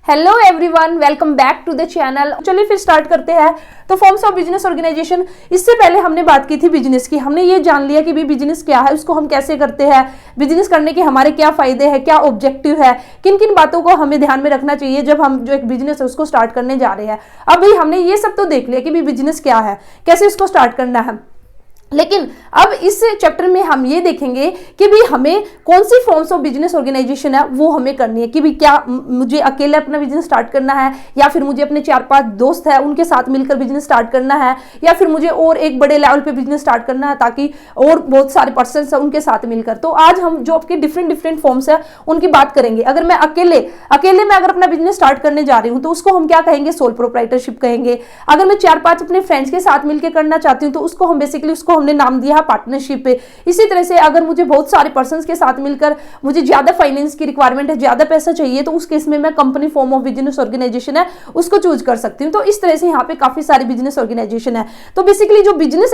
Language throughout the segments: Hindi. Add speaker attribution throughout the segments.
Speaker 1: Hello everyone, welcome back to the channel. चलिए फिर स्टार्ट करते हैं। तो फॉर्म्स ऑफ बिजनेस ऑर्गेनाइजेशन, इससे पहले हमने बात की थी बिजनेस की। हमने ये जान लिया कि भी बिजनेस क्या है, उसको हम कैसे करते हैं, बिजनेस करने के हमारे क्या फायदे हैं, क्या ऑब्जेक्टिव है, किन किन बातों को हमें ध्यान में रखना चाहिए जब हम जो एक बिजनेस है उसको स्टार्ट करने जा रहे हैं। अब भाई हमने ये सब तो देख लिया कि भी बिजनेस क्या है, कैसे इसको स्टार्ट करना है। लेकिन अब इस चैप्टर में हम ये देखेंगे कि भी हमें कौन सी फॉर्म्स ऑफ बिजनेस ऑर्गेनाइजेशन है वो हमें करनी है। कि भी क्या मुझे अकेले अपना बिजनेस स्टार्ट करना है, या फिर मुझे अपने 4-5 दोस्त है उनके साथ मिलकर बिजनेस स्टार्ट करना है, या फिर मुझे और एक बड़े लेवल पे बिजनेस स्टार्ट करना है ताकि और बहुत सारे पर्सन है उनके साथ मिलकर। तो आज हम जॉब के डिफरेंट फॉर्म्स है उनकी बात करेंगे। अगर मैं अकेले में अगर अपना बिजनेस स्टार्ट करने जा रही हूँ तो उसको हम क्या कहेंगे, सोल प्रोप्राइटरशिप कहेंगे। अगर मैं 4-5 अपने फ्रेंड्स के साथ मिलकर करना चाहती हूँ तो उसको हम बेसिकली उसको हमने नाम दिया पार्टनरशिप। इसी तरह से अगर मुझे बहुत सारे पर्संस के साथ मिलकर मुझे ज्यादा फाइनेंस की रिक्वायरमेंट है, ज्यादा पैसा चाहिए, तो उस केस में मैं company form of business organization है उसको चूज कर सकती हूँ। तो इस तरह से यहाँ पे काफी सारी बिजनेस ऑर्गेनाइजेशन है। तो बेसिकली जो बिजनेस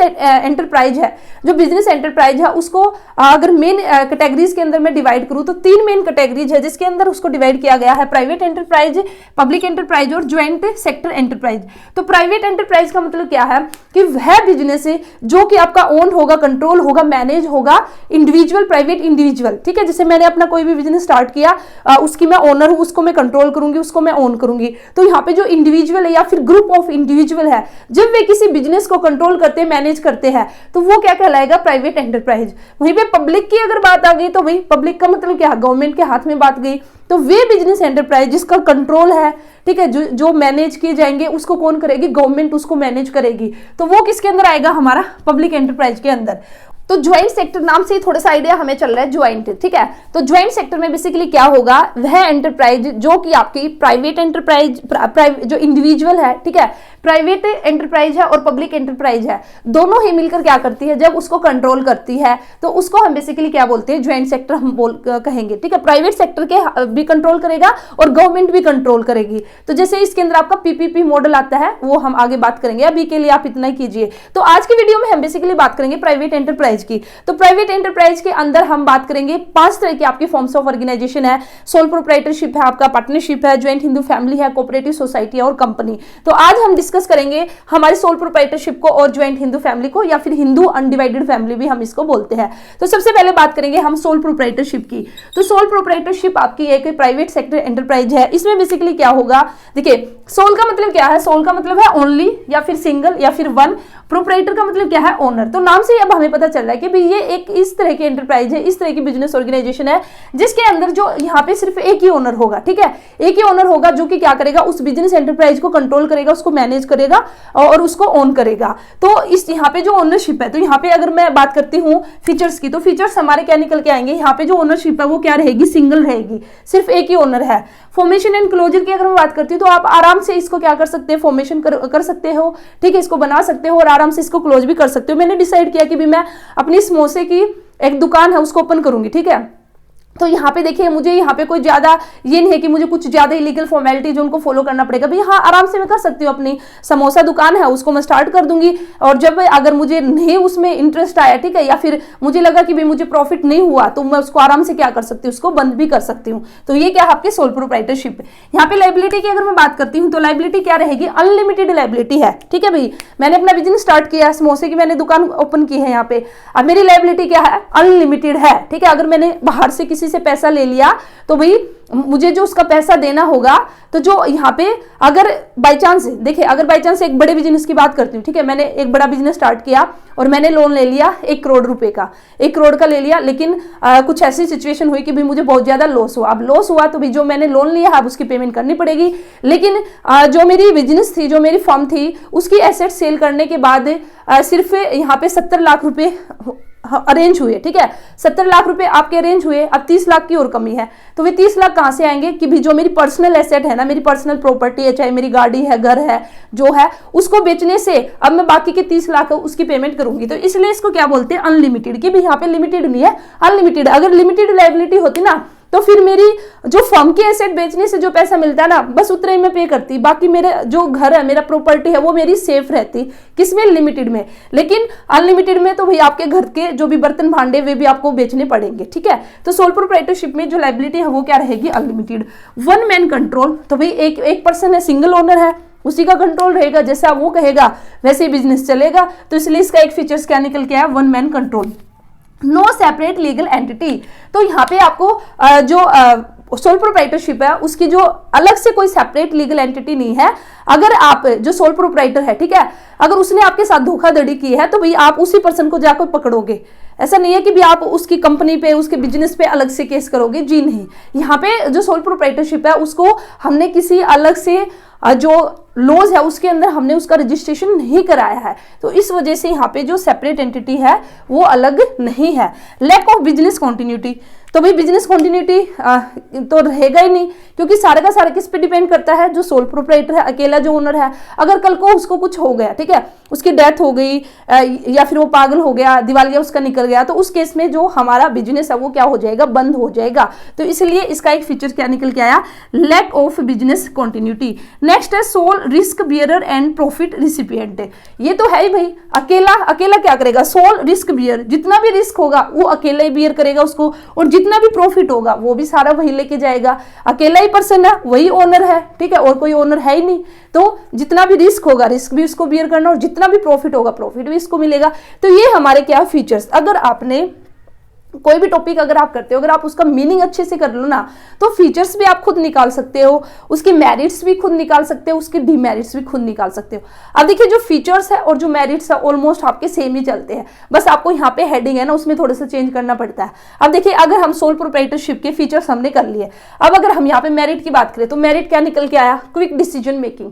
Speaker 1: एंटरप्राइज है, उसको अगर मेन कैटेगरीज के अंदर मैं डिवाइड करूँ तो 3 मेन कैटेगरीज है जिसके अंदर उसको डिवाइड किया गया है: प्राइवेट एंटरप्राइज, पब्लिक एंटरप्राइज और ज्वाइंट सेक्टर एंटरप्राइज। तो प्राइवेट एंटरप्राइज का मतलब क्या है कि वह बिजनेस है जो कि आपका ओन होगा, कंट्रोल होगा, मैनेज होगा, इंडिविजुअल, प्राइवेट इंडिविजुअल। ठीक है, जैसे मैंने अपना कोई भी बिजनेस स्टार्ट किया, उसकी मैं ओनर हूं, उसको मैं कंट्रोल करूंगी, उसको मैं ओन करूंगी। तो यहाँ पे जो इंडिविजुअल है या फिर ग्रुप ऑफ इंडिविजुअल है, जब वे किसी बिजनेस को कंट्रोल करते हैं, मैनेज करते हैं, तो वो क्या कहलाएगा, प्राइवेट एंटरप्राइज। वहीं पे पब्लिक की अगर बात आ गई तो भाई पब्लिक का मतलब क्या, गवर्नमेंट के हाथ में बात गई। तो वे बिजनेस एंटरप्राइज जिसका कंट्रोल है, ठीक है, जो मैनेज किए जाएंगे उसको कौन करेगी, गवर्नमेंट उसको मैनेज करेगी। तो वो किसके अंदर आएगा, हमारा पब्लिक एंटरप्राइज के अंदर। तो ज्वाइंट सेक्टर नाम से ही थोड़ा सा आइडिया हमें चल रहा है, ज्वाइंट। ठीक है, तो ज्वाइंट सेक्टर में बेसिकली क्या होगा, वह एंटरप्राइज जो कि आपकी प्राइवेट एंटरप्राइज, जो इंडिविजुअल है, ठीक है, प्राइवेट एंटरप्राइज है और पब्लिक एंटरप्राइज है, दोनों ही मिलकर क्या करती है, जब उसको कंट्रोल करती है तो उसको हम बेसिकली क्या बोलते हैं, ज्वाइंट सेक्टर हम कहेंगे। ठीक है, प्राइवेट सेक्टर के भी कंट्रोल करेगा और गवर्नमेंट भी कंट्रोल करेगी। तो जैसे इसके अंदर आपका पीपीपी मॉडल आता है, वो हम आगे बात करेंगे, अभी के लिए आप इतना ही कीजिए। तो आज की वीडियो में हम बेसिकली बात करेंगे प्राइवेट एंटरप्राइज की। तो प्राइवेट एंटरप्राइज के अंदर हम बात करेंगे 5 तरह की आपकी फॉर्म्स ऑफ ऑर्गेनाइजेशन है। सोल प्रोप्राइटरशिप है, आपका पार्टनरशिप है, ज्वाइंट हिंदू फैमिली है, कोऑपरेटिव सोसाइटी है और कंपनी। तो आज हम डिस्कस करेंगे हमारे सोल प्रोप्राइटरशिप को और ज्वाइंट हिंदू फैमिली को, या फिर हिंदू अनडिवाइडेड फैमिली भी हम इसको बोलते हैं। तो सबसे पहले बात करेंगे हम सोल प्रोप्राइटरशिप की। तो सोल प्रोप्राइटरशिप आपकी एक प्राइवेट सेक्टर एंटरप्राइज है। इसमें बेसिकली क्या होगा, देखिए सोल का मतलब क्या है, सोल का मतलब है ओनली या फिर सिंगल या फिर वन। प्रोप्राइटर का मतलब क्या है, ओनर। तो नाम से अब हमें पता चल रहा है कि भाई ये एक इस तरह की एंटरप्राइज है, इस तरह की बिजनेस ऑर्गेनाइजेशन है जिसके अंदर जो यहाँ पे सिर्फ एक ही ओनर होगा। ठीक है, एक ही ओनर होगा जो कि क्या करेगा, उस बिजनेस एंटरप्राइज को कंट्रोल करेगा, उसको मैनेज करेगा और उसको ओन करेगा। तो इस यहाँ पे जो ओनरशिप है, तो यहाँ पे अगर मैं बात करती हूँ फीचर्स की, तो फीचर्स हमारे क्या निकल के आएंगे, यहाँ पे जो ओनरशिप है वो क्या रहेगी, सिंगल रहेगी, सिर्फ एक ही ओनर है। फॉर्मेशन एंड क्लोजर की अगर मैं बात करती हूँ तो आप आराम से इसको क्या कर सकते हैं, फॉर्मेशन कर सकते हो। ठीक है, इसको बना सकते हो और आराम से इसको क्लोज भी कर सकते हो। मैंने डिसाइड किया कि भी मैं अपनी समोसे की एक दुकान है उसको ओपन करूंगी। ठीक है, तो यहाँ पे देखिए मुझे यहाँ पे कोई ज्यादा ये नहीं है कि मुझे कुछ ज्यादा इलीगल फॉर्मेलिटी जो उनको फॉलो करना पड़ेगा। भाई हाँ, आराम से मैं कर सकती हूँ, अपनी समोसा दुकान है उसको मैं स्टार्ट कर दूंगी, और जब अगर मुझे नहीं उसमें इंटरेस्ट आया, ठीक है, या फिर मुझे लगा कि भाई मुझे प्रॉफिट नहीं हुआ, तो मैं उसको आराम से क्या कर सकती हूँ, उसको बंद भी कर सकती हूँ। तो ये क्या आपके सोल प्रोप्राइटरशिप। यहाँ पे लाइबिलिटी की अगर मैं बात करती हूँ तो लाइबिलिटी क्या रहेगी, अनलिमिटेड लाइबिलिटी है। ठीक है भाई, मैंने अपना बिजनेस स्टार्ट किया, समोसे की मैंने दुकान ओपन की है यहाँ पे, अब मेरी लाइबिलिटी क्या है, अनलिमिटेड है। ठीक है, अगर मैंने बाहर से किसी से पैसा ले लिया तो भाई मुझे जो उसका पैसा देना होगा, तो जो यहाँ पे अगर बाय चांस, देखिए अगर बाय चांस एक बड़े बिजनेस की बात करती हूँ, ठीक है, मैंने एक बड़ा बिजनेस स्टार्ट किया और मैंने लोन ले लिया 1 करोड़ रुपए का, 1 करोड़ का ले लिया, लेकिन कुछ ऐसी सिचुएशन हुई कि भाई मुझे बहुत ज्यादा लॉस हुआ। अब लॉस हुआ तो भाई जो मैंने लोन लिया अब उसकी पेमेंट करनी पड़ेगी, लेकिन जो मेरी बिजनेस थी, जो मेरी फर्म थी, उसकी एसेट सेल करने के बाद सिर्फ यहाँ पे 70 लाख रुपए अरेंज हुए। ठीक है, 70 लाख रुपए आपके अरेंज हुए, अब 30 लाख की और कमी है। तो वे 30 लाख कहां से आएंगे कि भी जो मेरी पर्सनल एसेट है ना, मेरी पर्सनल प्रॉपर्टी है, चाहे मेरी गाड़ी है, घर है, जो है, उसको बेचने से अब मैं बाकी के 30 लाख उसकी पेमेंट करूंगी। तो इसलिए इसको क्या बोलते हैं, अनलिमिटेड। कि भी यहाँ पे लिमिटेड नहीं है, अनलिमिटेड। अगर लिमिटेड लायबिलिटी होती ना तो फिर मेरी जो फर्म के एसेट बेचने से जो पैसा मिलता है ना, बस उतना ही मैं पे करती, बाकी मेरे जो घर है, मेरा प्रॉपर्टी है, वो मेरी सेफ रहती। किसमें? लिमिटेड में। लेकिन अनलिमिटेड में तो भाई आपके घर के जो भी बर्तन भांडे वे भी आपको बेचने पड़ेंगे, ठीक है। तो सोल प्रोप्राइटरशिप में जो लायबिलिटी है वो क्या रहेगी? अनलिमिटेड। वन मैन कंट्रोल, तो भाई एक पर्सन है, सिंगल ओनर है, उसी का कंट्रोल रहेगा, जैसा वो कहेगा वैसे ही बिजनेस चलेगा। तो इसलिए इसका एक फीचर्स क्या निकल के आया? One man control. No separate legal entity, तो यहाँ पे आपको जो सोल प्रोप्राइटरशिप है उसकी जो अलग से कोई सेपरेट लीगल एंटिटी नहीं है। अगर आप जो सोल प्रोप्राइटर है, ठीक है, अगर उसने आपके साथ धोखाधड़ी की है तो भाई आप उसी पर्सन को जाकर पकड़ोगे। ऐसा नहीं है कि भी आप उसकी कंपनी पे, उसके बिजनेस पे अलग से केस करोगे, जी नहीं। यहाँ पे जो सोल प्रोप्राइटरशिप है उसको हमने किसी अलग से जो लॉज है उसके अंदर हमने उसका रजिस्ट्रेशन नहीं कराया है, तो इस वजह से यहाँ पे जो सेपरेट एंटिटी है वो अलग नहीं है। लैक ऑफ बिजनेस कॉन्टिन्यूटी, तो भाई बिजनेस कॉन्टिन्यूटी तो रहेगा ही नहीं, क्योंकि सारा का सारा किस पे डिपेंड करता है? जो सोल प्रोप्राइटर है, अकेला जो ओनर है, अगर कल को उसको कुछ हो गया, ठीक है, उसकी डेथ हो गई या फिर वो पागल हो गया, दिवालिया उसका निकल गया, तो उस केस में जो हमारा बिजनेस है वो क्या हो जाएगा? बंद हो जाएगा। तो इसलिए इसका एक फीचर क्या निकल के आया? Lack of business continuity. Next है sole risk bearer and profit recipient. ये तो है ही भाई, अकेला क्या करेगा? सोल रिस्क बियर, जितना भी रिस्क होगा वो अकेला ही बियर करेगा उसको, और जितना भी प्रॉफिट होगा वो भी सारा वही लेके जाएगा। अकेला ही पर्सन है, वही ओनर है, ठीक है, और कोई ओनर है ही नहीं। तो जितना भी रिस्क होगा रिस्क भी उसको बियर करना, और जितना भी प्रॉफिट होगा प्रॉफिट भी इसको मिलेगा। तो ये हमारे क्या फीचर्स, अगर आपने कोई भी टॉपिक अगर आप करते हो, अगर आप उसका मीनिंग अच्छे से कर लो ना, तो फीचर्स भी आप खुद निकाल सकते हो, उसके मेरिट्स भी खुद निकाल सकते हो, उसके डीमेरिट्स भी खुद निकाल सकते हो। अब देखिए जो फीचर्स है और जो मेरिट्स है ऑलमोस्ट आपके सेम ही चलते हैं, बस आपको यहाँ पे हेडिंग है ना उसमें थोड़ा सा चेंज करना पड़ता है। अब देखिए अगर हम सोल प्रोप्राइटरशिप के फीचर्स हमने कर लिए, अब अगर हम यहाँ पे मेरिट की बात करें तो मेरिट क्या निकल के आया? Quick decision making.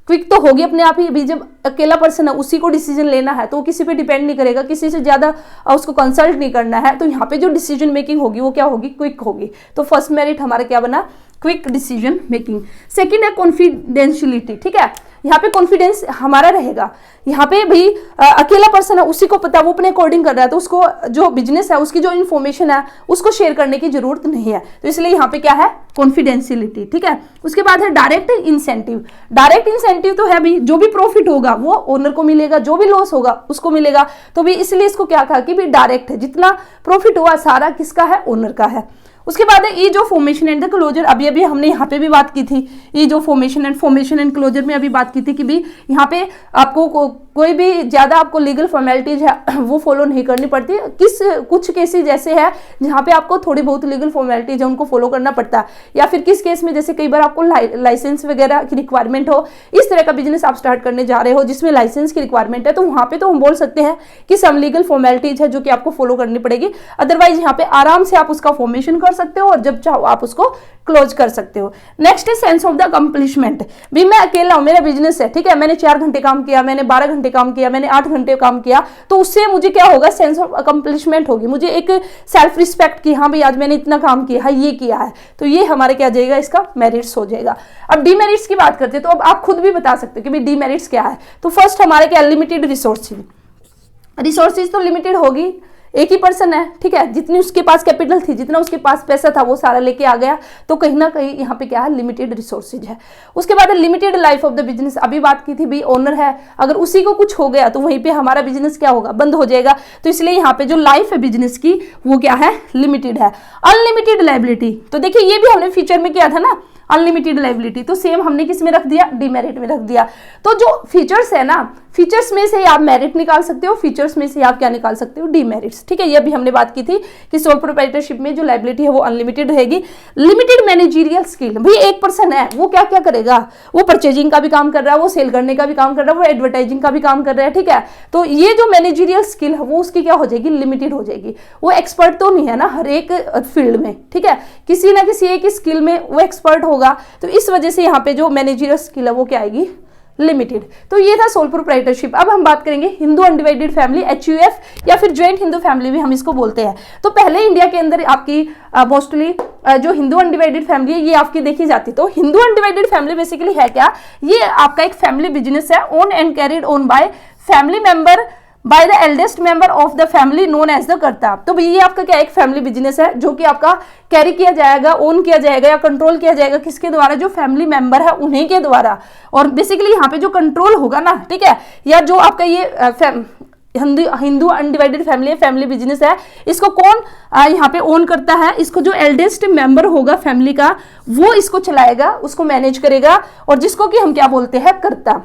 Speaker 1: क्विक तो होगी अपने आप ही, अभी जब अकेला पर्सन है उसी को डिसीजन लेना है तो वो किसी पे डिपेंड नहीं करेगा, किसी से ज्यादा उसको कंसल्ट नहीं करना है, तो यहाँ पे जो डिसीजन मेकिंग होगी वो क्या होगी? क्विक होगी। तो फर्स्ट मेरिट हमारा क्या बना? Quick decision making. सेकंड है कॉन्फिडेंशियलिटी, ठीक है, यहाँ पे कॉन्फिडेंस हमारा रहेगा। यहाँ पे भी अकेला पर्सन है, उसी को पता, वो अपने अकॉर्डिंग कर रहा है, तो उसको जो बिजनेस है उसकी जो इन्फॉर्मेशन है उसको शेयर करने की जरूरत नहीं है, तो इसलिए यहाँ पे क्या है? कॉन्फिडेंशियलिटी, ठीक है। उसके बाद है डायरेक्ट इंसेंटिव। डायरेक्ट इंसेंटिव तो है भी, जो भी प्रॉफिट होगा वो ओनर को मिलेगा, जो भी लॉस होगा उसको मिलेगा, तो भी इसलिए इसको क्या कहा कि भी डायरेक्ट है, जितना प्रॉफिट हुआ सारा किसका है? ओनर का है। उसके बाद है ई जो फॉर्मेशन एंड द क्लोजर। अभी हमने यहाँ पे भी बात की थी, ई जो फॉर्मेशन एंड क्लोजर में अभी बात की थी कि भी यहाँ पे आपको कोई भी ज्यादा आपको लीगल फॉर्मेलिटीज है वो फॉलो नहीं करनी पड़ती। कुछ केसेस ऐसे है जहाँ पे आपको थोड़ी बहुत लीगल फॉर्मेलिटीज है उनको फॉलो करना पड़ता है, या फिर किस केस में जैसे कई बार आपको लाइसेंस वगैरह की रिक्वायरमेंट हो, इस तरह का बिजनेस आप स्टार्ट करने जा रहे हो जिसमें लाइसेंस की रिक्वायरमेंट है, तो वहाँ पे तो हम बोल सकते हैं कि सम लीगल फॉर्मेलिटीज है जो कि आपको फॉलो करनी पड़ेगी। अदरवाइज यहाँ पे आराम से आप उसका फॉर्मेशन कर सकते हो और जब चाहो आप उसको क्लोज कर सकते हो। नेक्स्ट है सेंस ऑफ द अकम्प्लिशमेंट। भी मैं अकेला हूं, मेरा बिजनेस है, ठीक है, मैंने 4 घंटे काम किया, मैंने 12 घंटे काम किया, मैंने 8 घंटे काम किया, तो उससे मुझे क्या होगा? सेंस ऑफ अकम्प्लिशमेंट होगी, मुझे एक सेल्फ रिस्पेक्ट की, हाँ भाई आज मैंने इतना काम किया है, ये किया है, तो ये हमारे क्या जाएगा? इसका मेरिट्स हो जाएगा। अब डीमेरिट्स की बात करते हैं, तो अब आप खुद भी बता सकते हो कि भाई डीमेरिट्स क्या है। तो फर्स्ट हमारे क्या? लिमिटेड रिसोर्सेज तो लिमिटेड होगी, एक ही पर्सन है, ठीक है, जितनी उसके पास कैपिटल थी, जितना उसके पास पैसा था वो सारा लेके आ गया, तो कहीं ना कहीं यहाँ पे क्या है? लिमिटेड रिसोर्सेज है। उसके बाद limited life of the business. अभी बात की थी भी ओनर है, अगर उसी को कुछ हो गया तो वहीं पे हमारा बिजनेस क्या होगा? बंद हो जाएगा, तो इसलिए यहाँ पे जो लाइफ है बिजनेस की वो क्या है? लिमिटेड है। अनलिमिटेड लायबिलिटी, तो देखिए ये भी हमने फीचर में किया था ना, अनलिमिटेड लायबिलिटी, तो सेम हमने किस में रख दिया? डीमेरिट में रख दिया। तो जो फीचर्स है ना, फीचर्स में से आप मेरिट निकाल सकते हो, फीचर्स में से आप क्या निकाल सकते हो? डीमेरिट्स, ठीक है। ये भी हमने बात की थी कि सोल प्रोप्राइटरशिप में जो लायबिलिटी है वो अनलिमिटेड रहेगी। लिमिटेड मैनेजरियल स्किल, भाई एक पर्सन है, वो क्या क्या करेगा? वो परचेजिंग का भी काम कर रहा है, वो सेल करने का भी काम कर रहा है, वो एडवर्टाइजिंग का भी काम कर रहा है, ठीक है। तो ये जो मैनेजरियल स्किल है वो उसकी क्या हो जाएगी? लिमिटेड हो जाएगी। वो एक्सपर्ट तो नहीं है ना हर एक फील्ड में, ठीक है, किसी ना किसी एक स्किल में वो एक्सपर्ट होगा, तो इस वजह से यहाँ पे जो मैनेजरियल स्किल है वो क्या आएगी? लिमिटेड। तो ये था सोल प्रोप्राइटरशिप। अब हम बात करेंगे हिंदू अनडिवाइडेड फैमिली, HUF या फिर ज्वाइंट हिंदू फैमिली भी हम इसको बोलते हैं। तो पहले इंडिया के अंदर आपकी मोस्टली जो हिंदू अनडिवाइडेड फैमिली है ये आपकी देखी जाती। तो हिंदू अनडिवाइडेड फैमिली बेसिकली है क्या? ये आपका एक फैमिली बिजनेस है, own and carried on by family member by the eldest member of the family known as the karta. तो भाई ये आपका क्या एक फैमिली बिजनेस है जो कि आपका कैरी किया जाएगा, ओन किया जाएगा या कंट्रोल किया जाएगा किसके द्वारा, जो फैमिली मेंबर है उन्हीं के द्वारा। और बेसिकली यहाँ पे जो कंट्रोल होगा ना, ठीक है, या जो आपका ये हिंदू अनडिवाइडेड फैमिली है, फैमिली बिजनेस है, इसको कौन यहाँ पे ओन करता है, इसको जो एल्डेस्ट मेंबर होगा फैमिली का वो इसको चलाएगा, उसको मैनेज करेगा, और जिसको कि हम क्या बोलते हैं, कर्ता।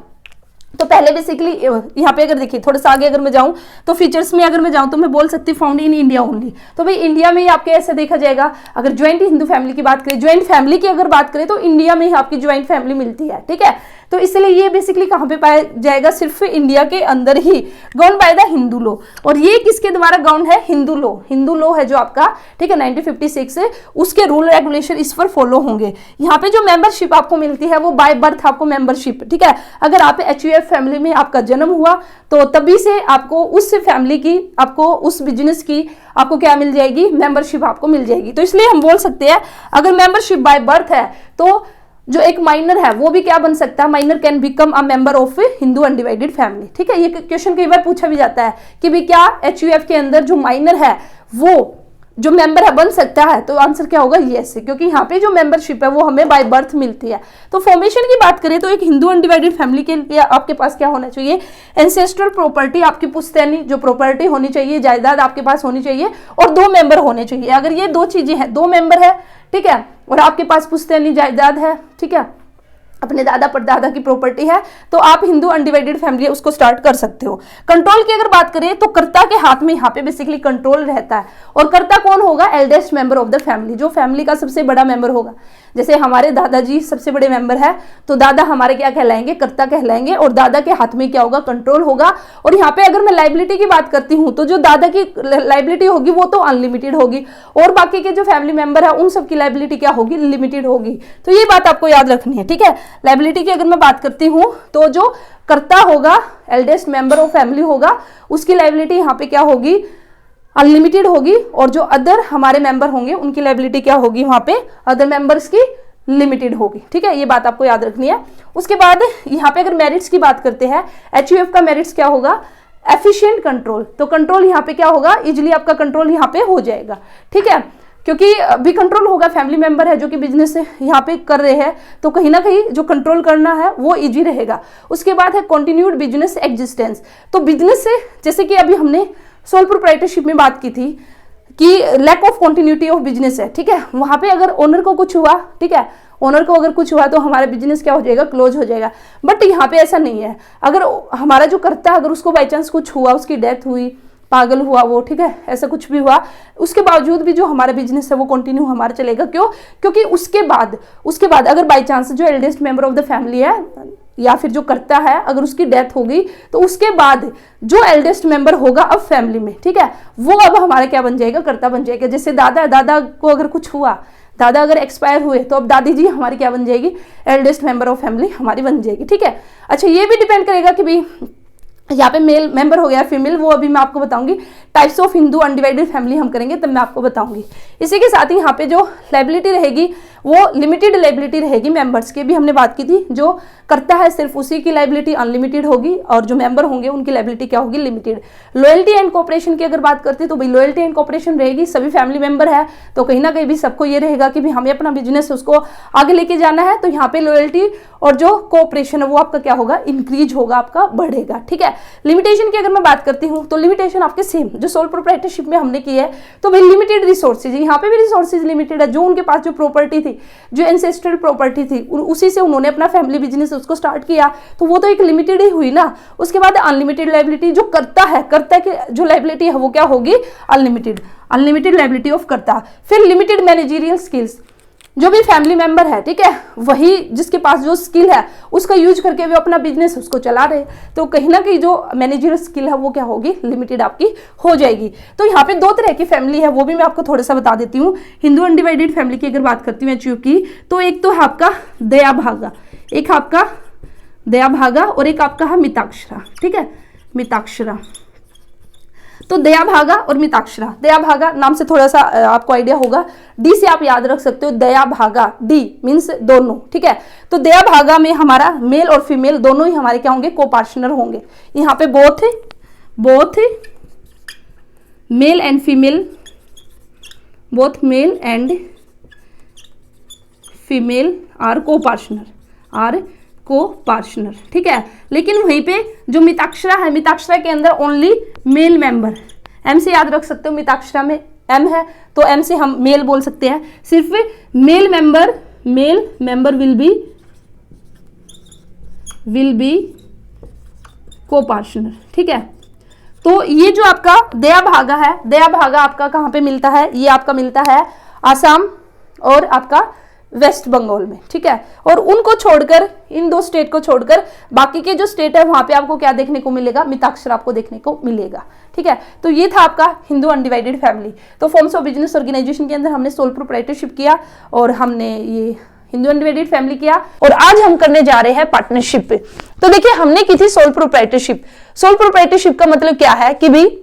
Speaker 1: तो पहले बेसिकली यहाँ पे अगर देखिए थोड़ा सा आगे अगर मैं जाऊं तो फीचर्स में अगर मैं जाऊं तो मैं बोल सकती हूँ फाउंड इन इंडिया ओनली। तो भाई इंडिया में ही आपके ऐसे देखा जाएगा। अगर ज्वाइंट हिंदू फैमिली की बात करें, ज्वाइंट फैमिली की अगर बात करें तो इंडिया में ही आपकी ज्वाइंट फैमिली मिलती है, ठीक है। तो इसलिए ये बेसिकली कहाँ पे पाया जाएगा, सिर्फ इंडिया के अंदर ही, govern by the Hindu law. और ये किसके द्वारा गवर्न है, हिंदू लॉ। हिंदू लॉ है जो आपका, ठीक है, 1956 से उसके रूल रेगुलेशन इस पर फॉलो होंगे। यहाँ पे जो मेंबरशिप आपको मिलती है वो बाय बर्थ आपको मेंबरशिप, ठीक है। अगर आप HUF फैमिली में आपका जन्म हुआ तो तभी से आपको उस फैमिली की, आपको उस बिजनेस की आपको क्या मिल जाएगी, मेंबरशिप आपको मिल जाएगी। तो इसलिए हम बोल सकते हैं अगर मेंबरशिप बाय बर्थ है तो जो एक माइनर है वो भी क्या बन सकता है, minor can become a member of Hindu undivided family, ठीक है। ये क्वेश्चन कई बार पूछा भी जाता है कि भाई क्या HUF के अंदर जो माइनर है वो जो मेंबर है बन सकता है, तो आंसर क्या होगा, यस, क्योंकि यहाँ पे जो मेंबरशिप है वो हमें बाय बर्थ मिलती है। तो फॉर्मेशन की बात करें तो एक हिंदू अनडिवाइडेड फैमिली के लिए आपके पास क्या होना चाहिए, एंसेस्ट्रल प्रॉपर्टी, आपकी पुश्तैनी जो प्रॉपर्टी होनी चाहिए, जायदाद आपके पास होनी चाहिए, और 2 मेंबर होने चाहिए। अगर ये 2 चीजें हैं, 2 मेंबर है, ठीक है, और आपके पास पुश्तैनी जायदाद है, ठीक है, अपने दादा परदादा की प्रॉपर्टी है, तो आप हिंदू अनडिवाइडेड फैमिली उसको स्टार्ट कर सकते हो। कंट्रोल की अगर बात करें तो कर्ता के हाथ में यहाँ पे बेसिकली कंट्रोल रहता है, और कर्ता कौन होगा, eldest member of the family, जो फैमिली का सबसे बड़ा मेंबर होगा। जैसे हमारे दादाजी सबसे बड़े मेंबर है तो दादा हमारे क्या कहलाएंगे, कर्ता कहलाएंगे, और दादा के हाथ में क्या होगा, कंट्रोल होगा। और यहाँ पे अगर मैं लाइबिलिटी की बात करती हूँ तो जो दादा की लाइबिलिटी होगी वो तो अनलिमिटेड होगी, और बाकी के जो फैमिली मेंबर है उन सबकी लाइबिलिटी क्या होगी, लिमिटेड होगी। तो ये बात आपको याद रखनी है, ठीक है। लाइबिलिटी की अगर मैं बात करती हूँ तो जो कर्ता होगा, एल्डेस्ट मेंबर ऑफ फैमिली होगा, उसकी लाइबिलिटी यहाँ पे क्या होगी, अनलिमिटेड होगी, और जो अदर हमारे मेंबर होंगे उनकी लाइबिलिटी क्या होगी, वहां पे अदर मेंबर्स की लिमिटेड होगी, ठीक है। ये बात आपको याद रखनी है। उसके बाद यहाँ पे अगर मेरिट्स की बात करते हैं, HUF का मेरिट्स क्या होगा, एफिशिएंट कंट्रोल। तो कंट्रोल यहाँ पे क्या होगा, इजिली आपका कंट्रोल यहाँ पे हो जाएगा, ठीक है, क्योंकि भी कंट्रोल होगा, फैमिली मेंबर है जो कि बिजनेस यहाँ पे कर रहे हैं, तो कहीं ना कहीं जो कंट्रोल करना है वो इजी रहेगा। उसके बाद है कंटिन्यूड बिजनेस एग्जिस्टेंस। तो बिजनेस से, जैसे कि अभी हमने सोल प्रोप्राइटरशिप में बात की थी कि lack of continuity of business है, ठीक है, वहां पे अगर ओनर को कुछ हुआ, ठीक है, ओनर को अगर कुछ हुआ तो हमारा बिजनेस क्या हो जाएगा, क्लोज हो जाएगा। बट यहाँ पे ऐसा नहीं है, अगर हमारा जो करता है अगर उसको बाई चांस कुछ हुआ, उसकी डेथ हुई, पागल हुआ वो, ठीक है, ऐसा कुछ भी हुआ, उसके बावजूद भी जो हमारा बिजनेस है वो कंटिन्यू हमारा चलेगा। क्यों, क्योंकि उसके बाद अगर बाई चांस जो eldest member of the family है या फिर जो करता है अगर उसकी डेथ होगी तो उसके बाद जो एल्डेस्ट मेंबर होगा अब फैमिली में, ठीक है, वो अब हमारा क्या बन जाएगा, कर्ता बन जाएगा। जैसे दादा को अगर कुछ हुआ, दादा अगर एक्सपायर हुए तो अब दादी जी हमारी क्या बन जाएगी, एल्डेस्ट मेंबर ऑफ फैमिली हमारी बन जाएगी, ठीक है। अच्छा, ये भी डिपेंड करेगा कि भाई यहाँ पे मेल मेंबर हो गया, फीमेल, वो अभी मैं आपको बताऊंगी। Types of Hindu undivided family हम करेंगे तब मैं आपको बताऊंगी। इसी के साथ ही यहाँ पे जो लाइबिलिटी रहेगी वो लिमिटेड लाइबिलिटी रहेगी मेंबर्स की, भी हमने बात की थी। जो करता है सिर्फ उसी की लाइबिलिटी अनलिमिटेड होगी, और जो मेंबर होंगे उनकी लाइबिलिटी क्या होगी, लिमिटेड। लॉयल्टी एंड कोऑपरेशन की अगर बात करते हैं तो भाई लॉयल्टी एंड कोऑपरेशन रहेगी, सभी फैमिली मेंबर है तो कहीं ना कहीं भी सबको ये रहेगा कि भाई हमें अपना बिजनेस उसको आगे लेके जाना है, तो यहाँ पे लॉयल्टी और जो कोऑपरेशन है वो आपका क्या होगा, इंक्रीज होगा, आपका बढ़ेगा, ठीक है। लिमिटेशन की अगर मैं बात करती हूँ तो लिमिटेशन आपके सेम जो सोल प्रोप्राइटरशिप में हमने की है, तो भाई लिमिटेड रिसोर्सेज, यहाँ पे भी रिसोर्सेज लिमिटेड है। जो उनके पास जो प्रॉपर्टी थी, जो एंसेस्ट्रल प्रॉपर्टी थी, उसी से उन्होंने अपना फैमिली बिजनेस उसको स्टार्ट किया, तो वो तो एक लिमिटेड ही हुई ना। उसके बाद अनलिमिटेड लाइबिलिटी जो करता है, करता की जो लाइबिलिटी है वो क्या होगी, अनलिमिटेड लाइबिलिटी ऑफ करता। फिर लिमिटेड मैनेजरियल स्किल्स, जो भी फैमिली मेंबर है, ठीक है, वही जिसके पास जो स्किल है उसका यूज करके वो अपना बिजनेस उसको चला रहे, तो कहीं ना कहीं जो मैनेजरियल स्किल है वो क्या होगी, लिमिटेड आपकी हो जाएगी। तो यहाँ पे 2 तरह की फैमिली है, वो भी मैं आपको थोड़ा सा बता देती हूँ। हिंदू अनडिवाइडेड फैमिली की अगर बात करती हूँ HUF की, तो एक तो है आपका दया भागा, एक आपका दया भागा और एक आपका है मिताक्षरा, ठीक है, मिताक्षरा। तो दया भागा और मिताक्षरा, दया भागा नाम से थोड़ा सा आपको आइडिया होगा, डी से आप याद रख सकते हो, दया भागा, डी मीन्स दोनों, ठीक है। तो दया भागा में हमारा मेल और फीमेल दोनों ही हमारे क्या होंगे, को पार्टनर होंगे। यहाँ पे both male and female, both male and female are co partner, ठीक है। लेकिन वहीं पे जो मिताक्षरा है, मिताक्षरा के अंदर ओनली मेल मेंबर, एम से याद रख सकते हो, मिताक्षरा में एम है तो एम से हम मेल बोल सकते हैं, सिर्फ मेल मेंबर विल बी को पार्टनर, ठीक है। तो ये जो आपका दया भागा है, दया भागा आपका कहाँ पे मिलता है, ये आपका मिलता है आसाम और आपका वेस्ट बंगाल में, ठीक है। और उनको छोड़कर, इन दो स्टेट को छोड़कर बाकी के जो स्टेट है वहां पे आपको क्या देखने को मिलेगा, मिताक्षर आपको देखने को मिलेगा, ठीक है। तो ये था आपका हिंदू अनडिवाइडेड फैमिली। तो फॉर्म्स ऑफ बिजनेस ऑर्गेनाइजेशन के अंदर हमने सोल प्रोप्राइटरशिप किया और हमने ये हिंदू अनडिवाइडेड फैमिली किया, और आज हम करने जा रहे हैं पार्टनरशिप। तो देखिए हमने की थी सोल प्रोप्राइटरशिप। सोल प्रोप्राइटरशिप का मतलब क्या है कि भाई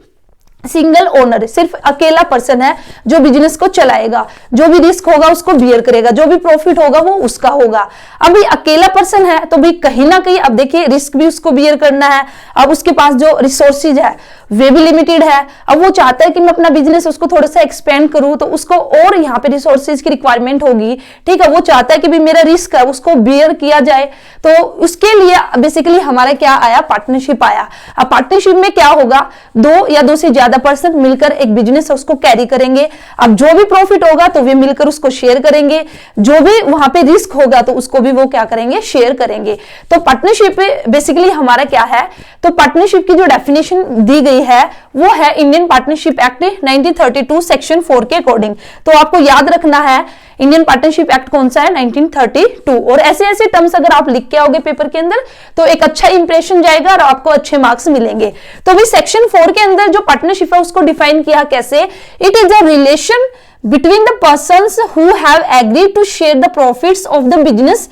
Speaker 1: सिंगल ओनर, सिर्फ अकेला पर्सन है जो बिजनेस को चलाएगा, जो भी रिस्क होगा उसको बियर करेगा, जो भी प्रॉफिट होगा वो उसका होगा। अभी अकेला पर्सन है तो भी कहीं ना कहीं अब देखिए रिस्क भी उसको बियर करना है। अब उसके पास जो रिसोर्सेज है वे भी लिमिटेड है। अब वो चाहता है कि मैं अपना बिजनेस उसको थोड़ा सा एक्सपेंड करूं तो उसको और यहाँ पे रिसोर्सेज की रिक्वायरमेंट होगी, ठीक है। वो चाहता है कि भी मेरा रिस्क है उसको बियर किया जाए, तो उसके लिए बेसिकली हमारा क्या आया, पार्टनरशिप आया। अब पार्टनरशिप में क्या होगा, दो या दो से ज्यादा पर्सन मिलकर एक बिजनेस उसको कैरी करेंगे। अब जो भी प्रॉफिट होगा तो वे मिलकर उसको शेयर करेंगे, जो भी वहां पे रिस्क होगा तो उसको भी वो क्या करेंगे, शेयर करेंगे। तो पार्टनरशिप बेसिकली हमारा क्या है, तो पार्टनरशिप की जो डेफिनेशन दी गई है वो है इंडियन पार्टनरशिप एक्ट 1932 सेक्शन 4 के अकॉर्डिंग। तो आपको याद रखना है इंडियन पार्टनरशिप एक्ट कौन सा है, 1932। और ऐसे ऐसे टर्म्स अगर आप लिख के आओगे पेपर के अंदर तो एक अच्छा इंप्रेशन जाएगा और आपको अच्छे मार्क्स मिलेंगे। तो भी सेक्शन 4 के अंदर जो पार्टनरशिप है उसको डिफाइन किया कैसे, it is a relation between the persons who have agreed to share the profits of the business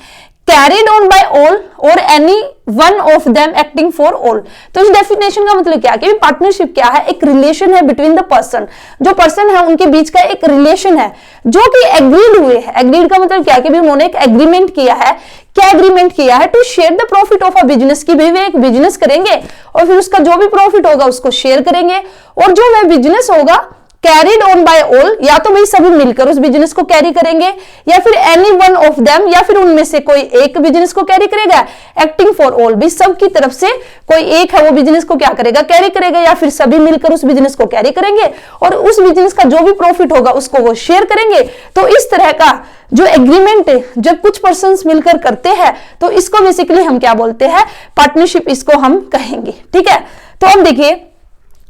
Speaker 1: carried on by all or any one of them acting for all। तो इस डेफिनेशन का मतलब क्या है कि पार्टनरशिप क्या है, एक रिलेशन है बिटवीन द पर्सन, जो पर्सन है उनके बीच का एक रिलेशन है जो कि एग्रीड हुए है। एग्रीड का मतलब क्या है कि भी उन्होंने एक एग्रीमेंट किया है। क्या एग्रीमेंट किया है, to share the profit of a business, की भी वे एक बिजनेस करेंगे और फिर उसका जो भी प्रॉफिट होगा उसको शेयर करेंगे, और जो वह बिजनेस होगा कैरिड ऑन बाय ऑल, या तो भाई सभी मिलकर उस बिजनेस को कैरी करेंगे या फिर एनी वन ऑफ देम, या फिर उनमें से कोई एक बिजनेस को कैरी करेगा, एक्टिंग फॉर ऑल, भी सबकी तरफ से कोई एक है वो बिजनेस को क्या करेगा, कैरी करेगा, या फिर सभी मिलकर उस बिजनेस को कैरी करेंगे और उस बिजनेस का जो भी प्रॉफिट होगा उसको वो शेयर करेंगे। तो इस तरह का जो एग्रीमेंट जब कुछ पर्संस मिलकर करते हैं तो इसको बेसिकली हम क्या बोलते हैं, पार्टनरशिप इसको हम कहेंगे, ठीक है। तो अब देखिए,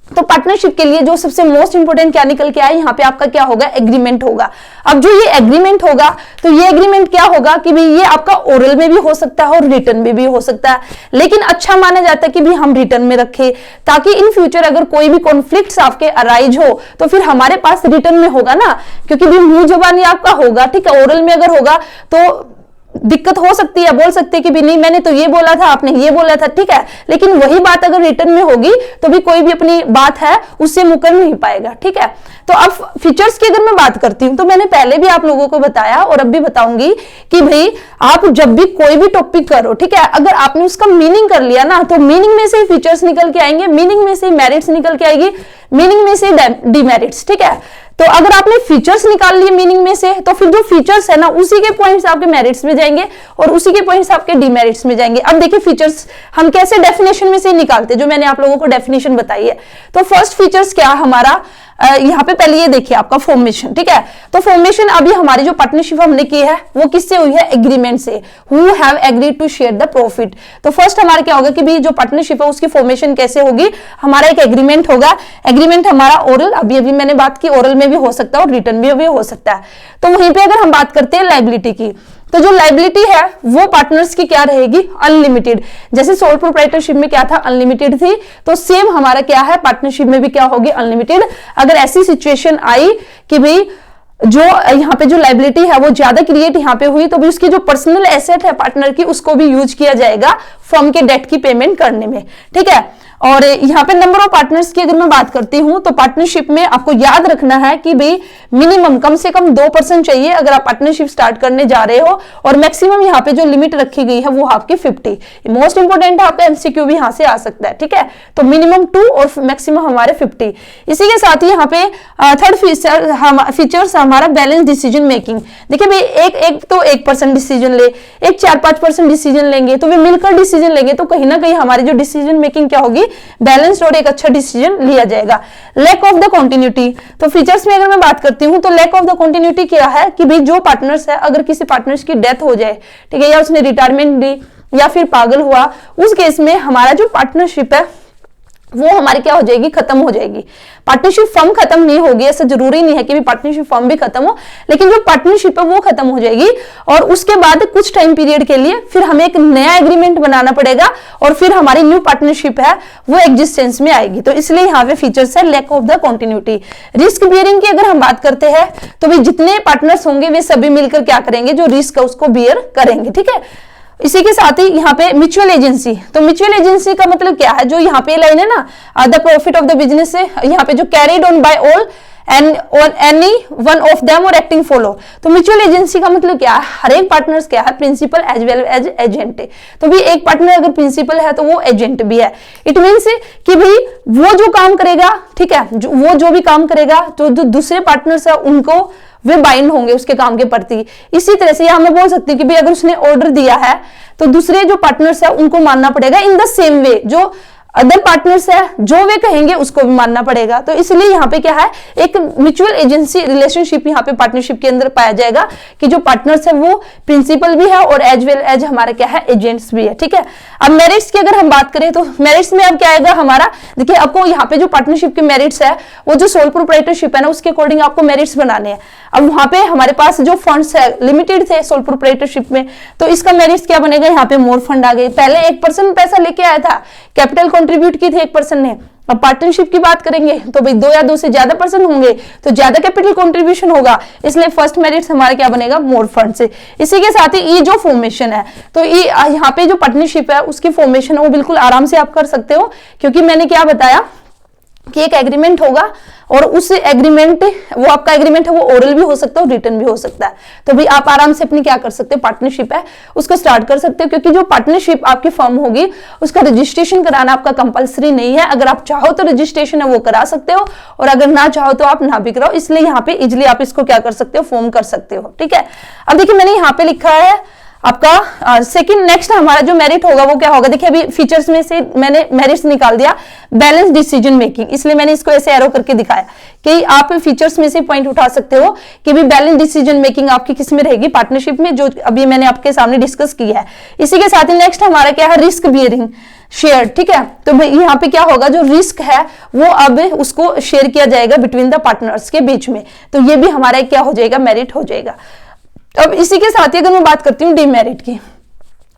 Speaker 1: तो पार्टनरशिप के लिए जो सबसे मोस्ट इंपोर्टेंट क्या निकल के आया, यहाँ पे आपका क्या होगा, एग्रीमेंट होगा। अब जो ये एग्रीमेंट होगा तो ये एग्रीमेंट क्या होगा कि भाई ये आपका ओरल में भी हो सकता है और रिटर्न में भी हो सकता है, लेकिन अच्छा माना जाता है कि भी हम रिटर्न में रखें ताकि इन फ्यूचर अगर कोई भी कॉन्फ्लिक्ट्स आपके अराइज हो तो फिर हमारे पास रिटर्न में होगा ना, क्योंकि भी मुंह जबानी आपका होगा, ठीक है। ओरल में अगर होगा तो दिक्कत हो सकती है, बोल सकते कि भी नहीं मैंने तो ये बोला था, आपने ये बोला था, ठीक है। लेकिन वही बात अगर रिटर्न में होगी तो भी कोई भी अपनी बात है उससे मुकर नहीं पाएगा, ठीक है। तो अब फीचर्स की अगर मैं बात करती हूं तो मैंने पहले भी आप लोगों को बताया और अब भी बताऊंगी कि भाई आप जब भी कोई भी टॉपिक करो, ठीक है, अगर आपने उसका मीनिंग कर लिया ना तो मीनिंग में से फीचर्स निकल के आएंगे, मीनिंग में से मेरिट्स निकल के आएगी, मीनिंग में से डिमेरिट्स, ठीक है। तो अगर आपने फीचर्स निकाल लिए मीनिंग में से तो फिर जो फीचर्स है ना उसी के पॉइंट्स आपके मेरिट्स में जाएंगे और उसी के पॉइंट्स आपके डिमेरिट्स में जाएंगे। अब देखिए फीचर्स हम कैसे डेफिनेशन में से निकालते हैं, जो मैंने आप लोगों को डेफिनेशन बताई है। तो फर्स्ट फीचर्स क्या हमारा, यहाँ पे पहले ये देखिए आपका फॉर्मेशन, ठीक है। तो फॉर्मेशन अभी हमारी जो पार्टनरशिप हमने की है वो किससे हुई है, एग्रीमेंट से, who have agreed to share the profit. तो फर्स्ट हमारा क्या होगा कि भी जो पार्टनरशिप है उसकी फॉर्मेशन कैसे होगी, हमारा एक एग्रीमेंट होगा। एग्रीमेंट हमारा ओरल, अभी मैंने बात की ओरल में भी हो सकता है और रिटर्न में भी हो सकता है। तो वहीं पे अगर हम बात करते हैं लायबिलिटी की, तो जो लायबिलिटी है वो पार्टनर्स की क्या रहेगी, अनलिमिटेड। जैसे सोल प्रोप्राइटरशिप में क्या था, अनलिमिटेड थी, तो सेम हमारा क्या है पार्टनरशिप में भी क्या होगी, अनलिमिटेड। अगर ऐसी सिचुएशन आई कि भाई जो यहाँ पे जो लाइबिलिटी है वो ज्यादा क्रिएट यहाँ पे हुई, तो भी उसकी जो पर्सनल एसेट है पार्टनर की उसको भी यूज किया जाएगा फर्म के डेट की पेमेंट करने में, ठीक है। और यहाँ पे नंबर ऑफ पार्टनर्स की अगर मैं बात करती हूं तो पार्टनरशिप में आपको याद रखना है कि भाई मिनिमम कम से कम 2% चाहिए अगर आप पार्टनरशिप स्टार्ट करने जा रहे हो, और मैक्सिमम यहाँ पे जो लिमिट रखी गई है वो आपकी 50। मोस्ट इंपोर्टेंट है, आपका एमसीक्यू भी यहाँ से आ सकता है, ठीक है। तो मिनिमम 2 और मैक्सिमम हमारे 50। इसी के साथ ही यहाँ पे थर्ड फीचर्स हमारा बैलेंस डिसीजन मेकिंग। देखिए भाई एक तो 1% डिसीजन ले, एक 4-5% डिसीजन लेंगे, तो वे मिलकर डिसीजन लेंगे तो कहीं ना कहीं हमारी जो डिसीजन मेकिंग क्या होगी, बैलेंस्ड और एक अच्छा डिसीजन लिया जाएगा। लैक ऑफ द कंटिन्यूटी, तो फीचर्स में अगर मैं बात करती हूं तो लैक ऑफ द कंटिन्यूटी क्या है कि भाई जो पार्टनर्स है, अगर किसी पार्टनर्स की डेथ हो जाए, ठीक है, या उसने रिटायरमेंट ली या फिर पागल हुआ, उस केस में हमारा जो पार्टनरशिप है वो हमारी क्या हो जाएगी, खत्म हो जाएगी। पार्टनरशिप फर्म खत्म नहीं होगी, ऐसा जरूरी नहीं है कि पार्टनरशिप फर्म भी खत्म हो, लेकिन जो पार्टनरशिप है वो खत्म हो जाएगी और उसके बाद कुछ टाइम पीरियड के लिए फिर हमें एक नया एग्रीमेंट बनाना पड़ेगा और फिर हमारी न्यू पार्टनरशिप है वो एग्जिस्टेंस में आएगी। तो इसलिए यहाँ पे फीचर्स है lack of the continuity. Risk bearing की अगर हम बात करते हैं तो भाई जितने पार्टनर्स होंगे वे सभी मिलकर क्या करेंगे, जो रिस्क है उसको बियर करेंगे, ठीक है। इसी के साथ ही यहाँ पे म्यूचुअल एजेंसी, तो म्यूचुअल एजेंसी का मतलब क्या है, जो यहाँ पे लाइन है ना, the profit of the business से यहाँ पे जो carried on by all and any one of them और एक्टिंग फॉलो। तो म्यूचुअल एजेंसी का मतलब क्या है, हर एक पार्टनर्स क्या है, principal as well as agent. तो भी एक पार्टनर अगर प्रिंसिपल है तो वो एजेंट भी है। इट मीन्स कि भाई वो जो काम करेगा, ठीक है, वो जो भी काम करेगा तो जो दूसरे पार्टनर्स है उनको वे बाइंड होंगे उसके काम के प्रति। इसी तरह से यहां मैं बोल सकती हूँ कि भाई अगर उसने ऑर्डर दिया है तो दूसरे जो पार्टनर्स है उनको मानना पड़ेगा इन द सेम वे, जो अदर पार्टनर्स है जो वे कहेंगे उसको भी मानना पड़ेगा। तो इसलिए यहाँ पे क्या है, एक म्यूचुअल एजेंसी रिलेशनशिप यहाँ पे पार्टनरशिप के अंदर पाया जाएगा कि जो पार्टनर्स है वो प्रिंसिपल भी है और एज वेल एज हमारा क्या है, एजेंट्स भी है, ठीक है। अब मेरिट्स की अगर हम बात करें तो मेरिट्स में अब क्या आएगा हमारा, देखिए आपको यहाँ पे जो पार्टनरशिप के मेरिट्स है वो जो सोल प्रोप्राइटरशिप है ना उसके अकॉर्डिंग आपको मेरिट्स बनाने हैं। अब वहां पे हमारे पास जो फंड्स है लिमिटेड थे सोल प्रोप्राइटरशिप में, तो इसका मेरिट्स क्या बनेगा, यहाँ पे मोर फंड आ गए। पहले 1% पैसा लेके आया था, कैपिटल कंट्रीब्यूट की थी 1% ने। अब पार्टनरशिप की बात करेंगे तो भाई 2 या 2 से ज्यादा पर्सन होंगे तो ज्यादा कैपिटल कंट्रीब्यूशन होगा, इसलिए फर्स्ट मेरिट्स हमारा क्या बनेगा, मोर फंड से। इसी के साथ ही ये जो फॉर्मेशन है, तो ये यहाँ पे जो पार्टनरशिप है उसकी फॉर्मेशन है वो बिल्कुल आराम से आप कर सकते हो, क्योंकि मैंने क्या बताया कि एक एग्रीमेंट होगा और उस एग्रीमेंट, वो आपका एग्रीमेंट है वो ओरल भी हो सकता है और रिटर्न भी हो सकता है। तो भी आप आराम से अपनी क्या कर सकते हो, पार्टनरशिप है उसको स्टार्ट कर सकते हो, क्योंकि जो पार्टनरशिप आपकी फर्म होगी उसका रजिस्ट्रेशन कराना आपका कंपलसरी नहीं है। अगर आप चाहो तो रजिस्ट्रेशन है वो करा सकते हो और अगर ना चाहो तो आप ना भी कराओ, इसलिए यहाँ पे इजिली आप इसको क्या कर सकते हो, फॉर्म कर सकते हो, ठीक है। अब देखिए मैंने यहाँ पे लिखा है आपका सेकंड, नेक्स्ट हमारा जो मेरिट होगा वो क्या होगा, देखिए अभी फीचर्स में से मैंने मेरिट्स निकाल दिया, बैलेंस डिसीजन मेकिंग, इसलिए मैंने इसको ऐसे एरो करके दिखाया कि आप फीचर्स में से पॉइंट उठा सकते हो कि भी बैलेंस डिसीजन मेकिंग आपकी किस में रहेगी, पार्टनरशिप में, जो अभी मैंने आपके सामने डिस्कस किया है। इसी के साथ ही नेक्स्ट हमारा क्या है, रिस्क बियरिंग शेयर, ठीक है। तो भाई यहाँ पे क्या होगा, जो रिस्क है वो अब उसको शेयर किया जाएगा बिटवीन द पार्टनर्स के बीच में, तो ये भी हमारा क्या हो जाएगा, मेरिट हो जाएगा। अब इसी के साथ ही अगर मैं बात करती हूँ डीमेरिट की,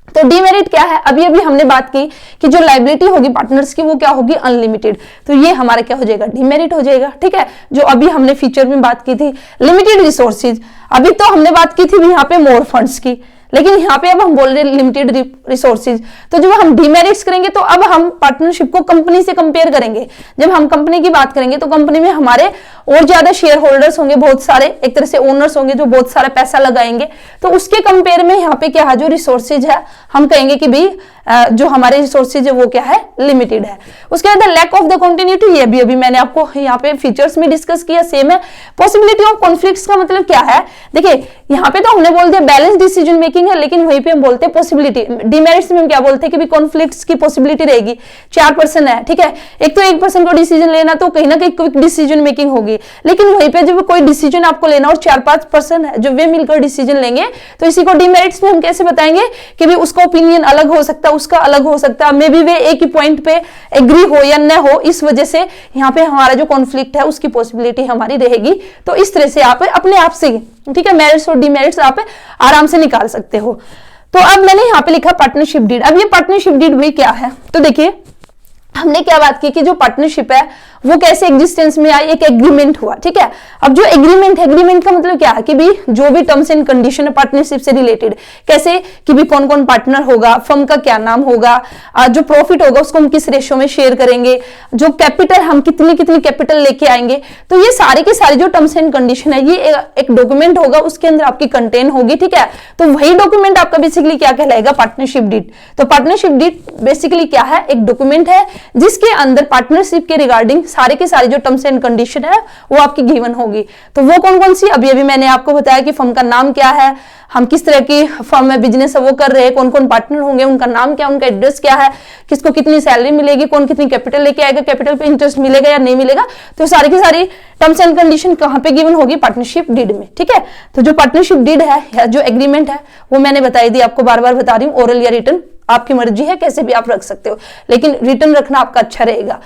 Speaker 1: तो डीमेरिट क्या है, अभी अभी हमने बात की कि जो लायबिलिटी होगी पार्टनर्स की वो क्या होगी, अनलिमिटेड, तो ये हमारा क्या हो जाएगा, डीमेरिट हो जाएगा, ठीक है। जो अभी हमने फीचर में बात की थी लिमिटेड रिसोर्सेज, अभी तो हमने बात की थी यहाँ पे मोर फंड्स की, लेकिन यहाँ पे अब हम बोल रहे हैं लिमिटेड रिसोर्सेज। तो जब हम डीमेरिट्स करेंगे तो अब हम पार्टनरशिप को कंपनी से कंपेयर करेंगे। जब हम कंपनी की बात करेंगे तो कंपनी में हमारे और ज्यादा शेयर होल्डर्स होंगे, बहुत सारे, एक तरह से ओनर्स होंगे जो बहुत सारा पैसा लगाएंगे, तो उसके कंपेयर में यहाँ पे क्या है, जो रिसोर्सेज है हम कहेंगे कि भाई जो हमारे रिसोर्सेज है वो क्या है, लिमिटेड है। उसके बाद लैक ऑफ द कंटिन्यूटी, ये भी अभी मैंने आपको यहाँ पे फीचर्स में डिस्कस किया, सेम है। पॉसिबिलिटी ऑफ कॉन्फ्लिक्ट्स का मतलब क्या है, देखिए यहाँ पे तो हमने बोल दिया बैलेंस डिसीजन मेकिंग है, लेकिन वहीं पे हम बोलते हैं पॉसिबिलिटी। डीमेरिट्स में हम क्या बोलते हैं कि भी कॉन्फ्लिक्ट्स की पॉसिबिलिटी रहेगी, 4% है, ठीक है। एक तो 1% को डिसीजन लेना तो कहीं ना कहीं क्विक डिसीजन मेकिंग होगी, लेकिन वहीं पे जब कोई डिसीजन आपको लेना और 4-5% है जो वे मिलकर डिसीजन लेंगे, तो इसी को डीमेरिट्स में हम कैसे बताएंगे कि भी उसका ओपिनियन अलग हो सकता है, उसका अलग हो सकता है, मे बी वे एक ही पॉइंट पे एग्री हो या न हो, इस वजह से यहाँ पे हमारा जो कॉन्फ्लिक्ट है उसकी पॉसिबिलिटी हमारी रहेगी। तो इस तरह से आप अपने आप से, ठीक है, मेरिट्स और डीमेरिट्स आप आराम से निकाल सकते हो। तो अब मैंने यहाँ पे लिखा पार्टनरशिप डीड। अब ये पार्टनरशिप डीड भी क्या है, तो देखिए हमने क्या बात की कि जो पार्टनरशिप है वो कैसे एग्जिस्टेंस में आई, एक एग्रीमेंट हुआ, ठीक है। अब जो एग्रीमेंट का मतलब क्या है कि भी जो भी टर्म्स एंड कंडीशन है पार्टनरशिप से रिलेटेड, कैसे कि भी कौन कौन पार्टनर होगा, फर्म का क्या नाम होगा, जो प्रॉफिट होगा उसको हम किस रेशो में शेयर करेंगे, जो कैपिटल हम कितनी कितनी कैपिटल लेके आएंगे, तो ये सारे के सारे जो टर्म्स एंड कंडीशन है ये एक डॉक्यूमेंट होगा, उसके अंदर आपकी कंटेन होगी, ठीक है। तो वही डॉक्यूमेंट आपका बेसिकली क्या कहलाएगा, पार्टनरशिप डीड। तो पार्टनरशिप डीड बेसिकली क्या है, एक डॉक्यूमेंट है जिसके अंदर पार्टनरशिप के रिगार्डिंग सारे के सारे जो टर्म्स एंड कंडीशन है वो आपकी गिवन होगी। तो वो कौन कौन सी, अभी मैंने आपको बताया कि फर्म का नाम क्या है, हम किस तरह की फर्म में बिजनेस वो कर रहे हैं, कौन कौन पार्टनर होंगे, उनका नाम क्या, उनका एड्रेस क्या है, किसको कितनी सैलरी मिलेगी, कौन कितनी कैपिटल लेके आएगा, कैपिटल पे इंटरेस्ट मिलेगा या नहीं मिलेगा, तो सारी की सारी टर्म्स एंड कंडीशन कहां पे गिवन होगी, पार्टनरशिप डीड में, ठीक है। तो जो पार्टनरशिप डीड है या जो एग्रीमेंट है वो मैंने बताई दी, आपको बार बार बता रही हूँ, ओरल या रिटन आपकी मर्जी है, कैसे भी आप रख सकते हो, लेकिन रिटर्न रखना आपका अच्छा रहेगा।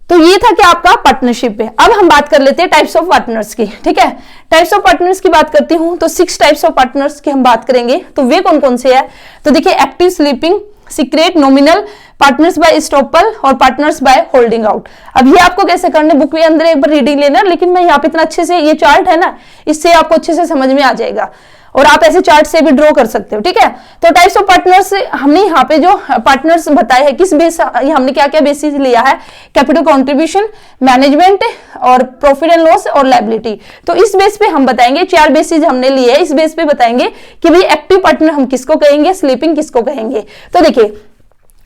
Speaker 1: तो ये था कि आपका पार्टनरशिप है। अब हम बात कर लेते हैं टाइप्स ऑफ पार्टनर्स की, ठीक है। टाइप्स ऑफ पार्टनर्स की बात करती हूं तो 6 टाइप्स ऑफ पार्टनर्स की हम बात करेंगे। तो वे कौन कौन से है, तो देखिए active, sleeping, secret, nominal, partners by estoppel और पार्टनर्स बाय होल्डिंग आउट। अब ये आपको कैसे करना, बुक के अंदर एक बार रीडिंग लेना, लेकिन मैं यहाँ पे इतना अच्छे से, ये चार्ट है ना, इससे आपको अच्छे से समझ में आ जाएगा, और आप ऐसे चार्ट से भी ड्रॉ कर सकते हो, ठीक है। तो टाइप्स ऑफ पार्टनर्स हमने यहाँ पे जो पार्टनर्स बताए हैं, किस बेस हमने क्या क्या बेसिस लिया है, कैपिटल कंट्रीब्यूशन, मैनेजमेंट और प्रॉफिट एंड लॉस और लायबिलिटी। तो इस बेस पे हम बताएंगे, 4 बेसिस हमने लिए हैं, इस बेस पे बताएंगे कि भाई एक्टिव पार्टनर हम किसको कहेंगे, स्लीपिंग किसको कहेंगे। तो देखिए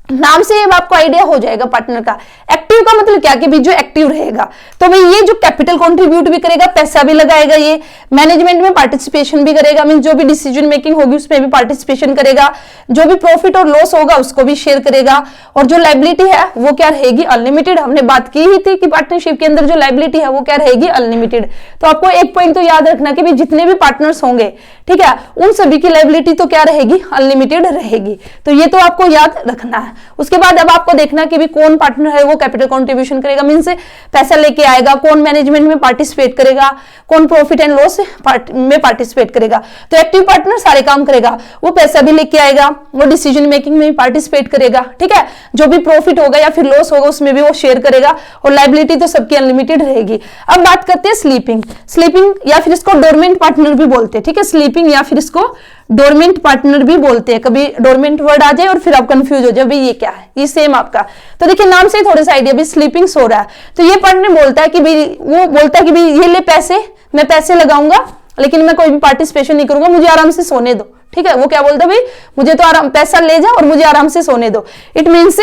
Speaker 1: नाम से अब आपको आइडिया हो जाएगा पार्टनर का। एक्टिव का मतलब क्या कि भी जो एक्टिव रहेगा, तो भाई ये जो कैपिटल कंट्रीब्यूट भी करेगा, पैसा भी लगाएगा, ये मैनेजमेंट में पार्टिसिपेशन भी करेगा, मीन जो भी डिसीजन मेकिंग होगी उसमें भी पार्टिसिपेशन करेगा, जो भी प्रॉफिट और लॉस होगा उसको भी शेयर करेगा, और जो लायबिलिटी है वो क्या रहेगी, अनलिमिटेड। हमने बात की ही थी कि पार्टनरशिप के अंदर जो लायबिलिटी है वो क्या रहेगी, अनलिमिटेड। तो आपको एक पॉइंट तो याद रखना कि जितने भी पार्टनर्स होंगे, ठीक है, उन सभी की लायबिलिटी तो क्या रहेगी, अनलिमिटेड रहेगी। तो ये तो आपको याद रखना है। उसके बाद अब आपको देखना कि भी कौन पार्टनर है वो कैपिटल कंट्रीब्यूशन करेगा, मीन से पैसा लेके आएगा, कौन मैनेजमेंट में पार्टिसिपेट करेगा, कौन प्रॉफिट एंड लॉस में पार्टिसिपेट करेगा। तो एक्टिव पार्टनर सारे काम करेगा, वो पैसा भी लेके आएगा, वो डिसीजन मेकिंग में भी पार्टिसिपेट करेगा, ठीक है, जो भी प्रॉफिट होगा या फिर लॉस होगा उसमें भी वो शेयर करेगा, और लायबिलिटी तो सबकी अनलिमिटेड रहेगी। अब बात करते हैं स्लीपिंग। स्लीपिंग या फिर इसको डोरमेंट पार्टनर भी बोलते हैं, ठीक है, स्लीपिंग या फिर इसको डोरमेंट पार्टनर भी बोलते हैं। कभी डोरमेंट वर्ड आ जाए और फिर आप कंफ्यूज हो जाए भाई ये क्या है, ये सेम आपका। तो देखिए नाम से ही थोड़ा सा आइडिया, भी स्लीपिंग सो रहा है, तो ये पार्टनर बोलता है कि भाई, वो बोलता है कि भाई ये ले पैसे, मैं पैसे लगाऊंगा लेकिन मैं कोई भी पार्टिसिपेशन नहीं करूंगा, मुझे आराम से सोने दो, ठीक है। वो क्या बोलता है, भाई मुझे तो आराम, पैसा ले जा और मुझे आराम से सोने दो। इट मीन्स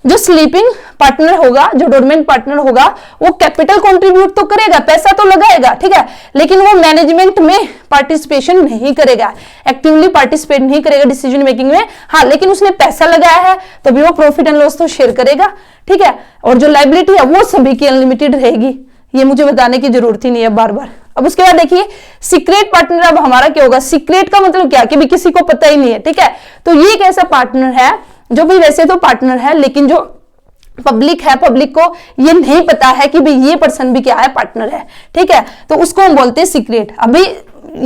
Speaker 1: जो स्लीपिंग पार्टनर होगा, जो डोरमेंट पार्टनर होगा, वो कैपिटल कंट्रीब्यूट तो करेगा, पैसा तो लगाएगा, ठीक है, लेकिन वो मैनेजमेंट में पार्टिसिपेशन नहीं करेगा, एक्टिवली पार्टिसिपेट नहीं करेगा डिसीजन मेकिंग में। हाँ, लेकिन उसने पैसा लगाया है तो भी वो प्रॉफिट एंड लॉस तो शेयर करेगा, ठीक है, और जो लायबिलिटी है वो सभी की अनलिमिटेड रहेगी। ये मुझे बताने की जरूरत ही नहीं है बार बार। अब उसके बाद देखिए सीक्रेट पार्टनर। अब हमारा क्या होगा, सीक्रेट का मतलब क्या कि भी किसी को पता ही नहीं है, ठीक है। तो ये एक ऐसा पार्टनर है जो भी वैसे तो पार्टनर है, लेकिन जो पब्लिक है, पब्लिक को ये नहीं पता है कि भाई ये पर्सन भी क्या है, पार्टनर है, ठीक है, तो उसको हम बोलते हैं सीक्रेट। अभी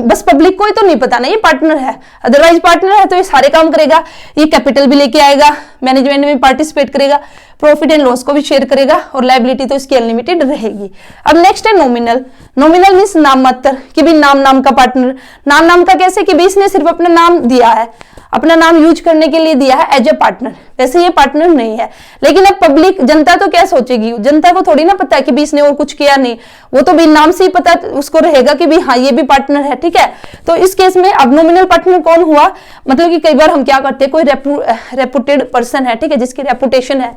Speaker 1: बस पब्लिक को ही तो नहीं पता ना ये पार्टनर है, अदरवाइज पार्टनर है तो ये सारे काम करेगा, ये कैपिटल भी लेके आएगा, मैनेजमेंट में पार्टिसिपेट करेगा, प्रॉफिट एंड लॉस को भी शेयर करेगा, और लायबिलिटी तो इसकी अनलिमिटेड रहेगी। अब नेक्स्ट है नॉमिनल। नॉमिनल मींस नाम मात्र, कि भी नाम का पार्टनर। नाम का कैसे कि भी इसने सिर्फ अपना नाम दिया है, अपना नाम यूज करने के लिए दिया है एज ए पार्टनर, वैसे ये पार्टनर नहीं है। लेकिन अब पब्लिक, जनता तो क्या सोचेगी, जनता को थोड़ी ना पता है कि भी इसने और कुछ किया नहीं, वो तो भी नाम से ही पता उसको रहेगा कि भी हाँ ये भी पार्टनर है, ठीक है। तो इस केस में अब नॉमिनल पार्टनर कौन हुआ, मतलब कि कई बार हम क्या करते हैं, कोई रेपुटेड पर्सन है, ठीक है, जिसकी रेपुटेशन है,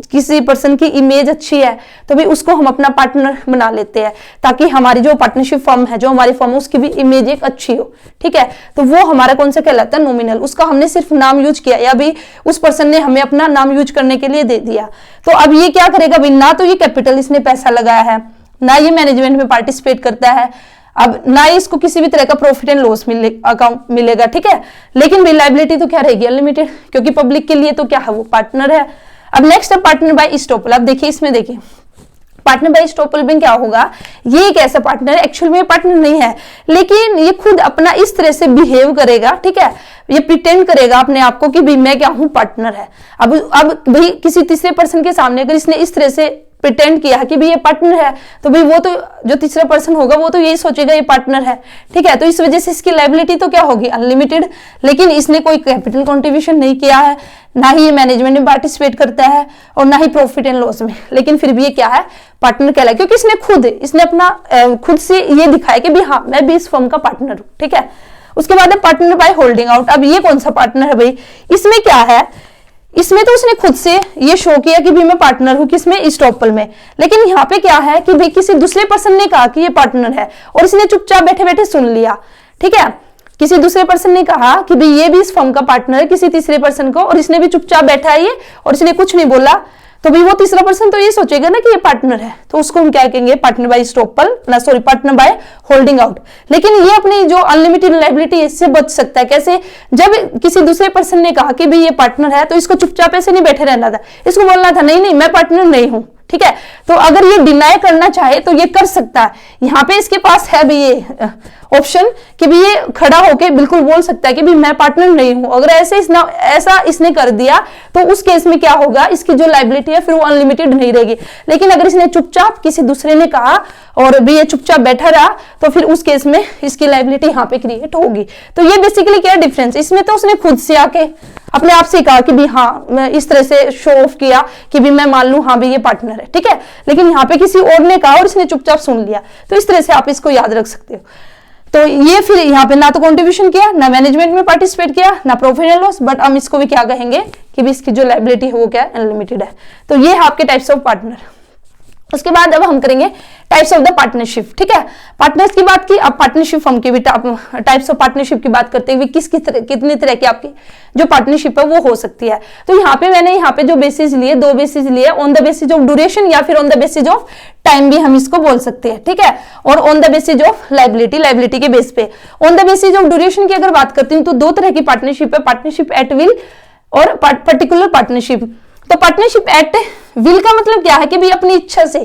Speaker 1: किसी पर्सन की इमेज अच्छी है, तो भी उसको हम अपना पार्टनर बना लेते हैं, ताकि हमारी जो पार्टनरशिप फर्म है, जो हमारी फर्म है, उसकी भी इमेज एक अच्छी हो, ठीक है। तो वो हमारा कौन सा कहलाता है, नॉमिनल। उसका हमने सिर्फ नाम यूज किया, या भी उस पर्सन ने हमें अपना नाम यूज करने के लिए दे दिया। तो अब ये क्या करेगा भाई, ना तो ये कैपिटल इसने पैसा लगाया है, ना ये मैनेजमेंट में पार्टिसिपेट करता है, अब ना ही इसको किसी भी तरह का प्रॉफिट एंड लॉस अकाउंट मिलेगा, ठीक है, लेकिन भाई लायबिलिटी तो क्या रहेगी, अनलिमिटेड, क्योंकि पब्लिक के लिए तो क्या है, वो पार्टनर है। अब नेक्स्ट है पार्टनर बाय स्टॉपल। अब देखिए इसमें देखिए पार्टनर बाय इस्टॉपेबल में क्या होगा, ये एक ऐसा पार्टनर है, एक्चुअल में पार्टनर नहीं है, लेकिन ये खुद अपना इस तरह से बिहेव करेगा, ठीक है, ये प्रिटेंड करेगा अपने आप को कि भाई मैं क्या हूं, पार्टनर है। अब भाई किसी तीसरे पर्सन के सामने अगर इसने इस तरह से प्रिटेंड किया कि भाई ये पार्टनर है, तो भाई वो तो जो तीसरा पर्सन होगा वो तो यही सोचेगा ये पार्टनर है, ठीक है। तो इस वजह से इसकी लायबिलिटी तो क्या होगी, अनलिमिटेड। लेकिन इसने कोई कैपिटल कंट्रीब्यूशन नहीं किया है, ना ही ये मैनेजमेंट में पार्टिसिपेट करता है और ना ही प्रॉफिट एंड लॉस में, लेकिन फिर भी ये क्या है, पार्टनर कहलाए, क्योंकि इसने अपना खुद से ये दिखाया कि भाई हाँ मैं भी इस फर्म का पार्टनर हूं, ठीक है। उसके बाद है पार्टनर बाय होल्डिंग आउट। अब ये कौन सा पार्टनर है भाई, इसमें क्या है, इसमें तो उसने खुद से ये शो किया कि भी मैं पार्टनर हूं, किसमें, इस्टॉपेबल में। लेकिन यहाँ पे क्या है कि भाई किसी दूसरे पर्सन ने कहा कि ये पार्टनर है और इसने चुपचाप बैठे बैठे सुन लिया, ठीक है। किसी दूसरे पर्सन ने कहा कि भाई ये भी इस फर्म का पार्टनर है किसी तीसरे पर्सन को, और इसने भी चुपचाप बैठा है ये और इसने कुछ नहीं बोला, तो भाई वो तीसरा पर्सन तो ये सोचेगा ना कि ये पार्टनर है, तो उसको हम क्या कहेंगे, पार्टनर बाय इस्टॉपेबल, ना sorry partner by holding out. लेकिन ये अपनी जो अनलिमिटेड लायबिलिटी इससे बच सकता है, कैसे, जब किसी दूसरे पर्सन ने कहा कि भाई ये पार्टनर है, तो इसको चुपचाप ऐसे नहीं बैठे रहना था, इसको बोलना था नहीं नहीं मैं पार्टनर नहीं हूं, ठीक है। तो अगर ये डिनाई करना चाहे तो ये कर सकता है, यहाँ पे इसके पास है भी ये ऑप्शन कि भी ये खड़ा होके बिल्कुल बोल सकता है कि भी मैं पार्टनर नहीं हूं। अगर ऐसा इसने कर दिया तो उस केस में क्या होगा, इसकी जो लायबिलिटी है फिर वो अनलिमिटेड नहीं रहेगी। लेकिन अगर इसने चुपचाप, किसी दूसरे ने कहा और भी ये चुपचाप बैठा रहा, तो फिर उस केस में इसकी लायबिलिटी यहाँ पे क्रिएट होगी। तो ये बेसिकली क्या डिफरेंस, इसमें तो उसने खुद से आके अपने आप से कहा कि भी हाँ मैं इस तरह से शो ऑफ किया कि भी मैं मान लूं हाँ भी ये पार्टनर है, ठीक है। लेकिन यहाँ पे किसी और ने कहा और इसने चुपचाप सुन लिया, तो इस तरह से आप इसको याद रख सकते हो। तो ये फिर यहाँ पे ना तो कंट्रीब्यूशन किया, ना मैनेजमेंट में पार्टिसिपेट किया, ना प्रॉफिट एंड लॉस, बट हम इसको भी क्या कहेंगे कि भी इसकी जो लायबिलिटी है वो क्या है, अनलिमिटेड है। तो ये है आपके टाइप्स ऑफ पार्टनर। उसके बाद अब हम करेंगे टाइप्स ऑफ द पार्टनरशिप, ठीक है। पार्टनर्स की बात की, अब पार्टनरशिप फर्म की भी टाइप्स ऑफ पार्टनरशिप की बात करते हुए कितने तरह की आपकी जो पार्टनरशिप है वो हो सकती है। तो मैंने यहाँ पे जो बेसिस लिए, 2 बेसिस लिए, on the basis of duration या फिर on the basis of time भी हम इसको बोल सकते हैं, ठीक है। और on the basis of liability के बेस पे। On the basis of duration की अगर बात करती हूँ तो 2 तरह की पार्टनरशिप है, पार्टनरशिप एट विल और पर्टिकुलर पार्टनरशिप। तो पार्टनरशिप एट विल का मतलब क्या है कि भाई अपनी इच्छा से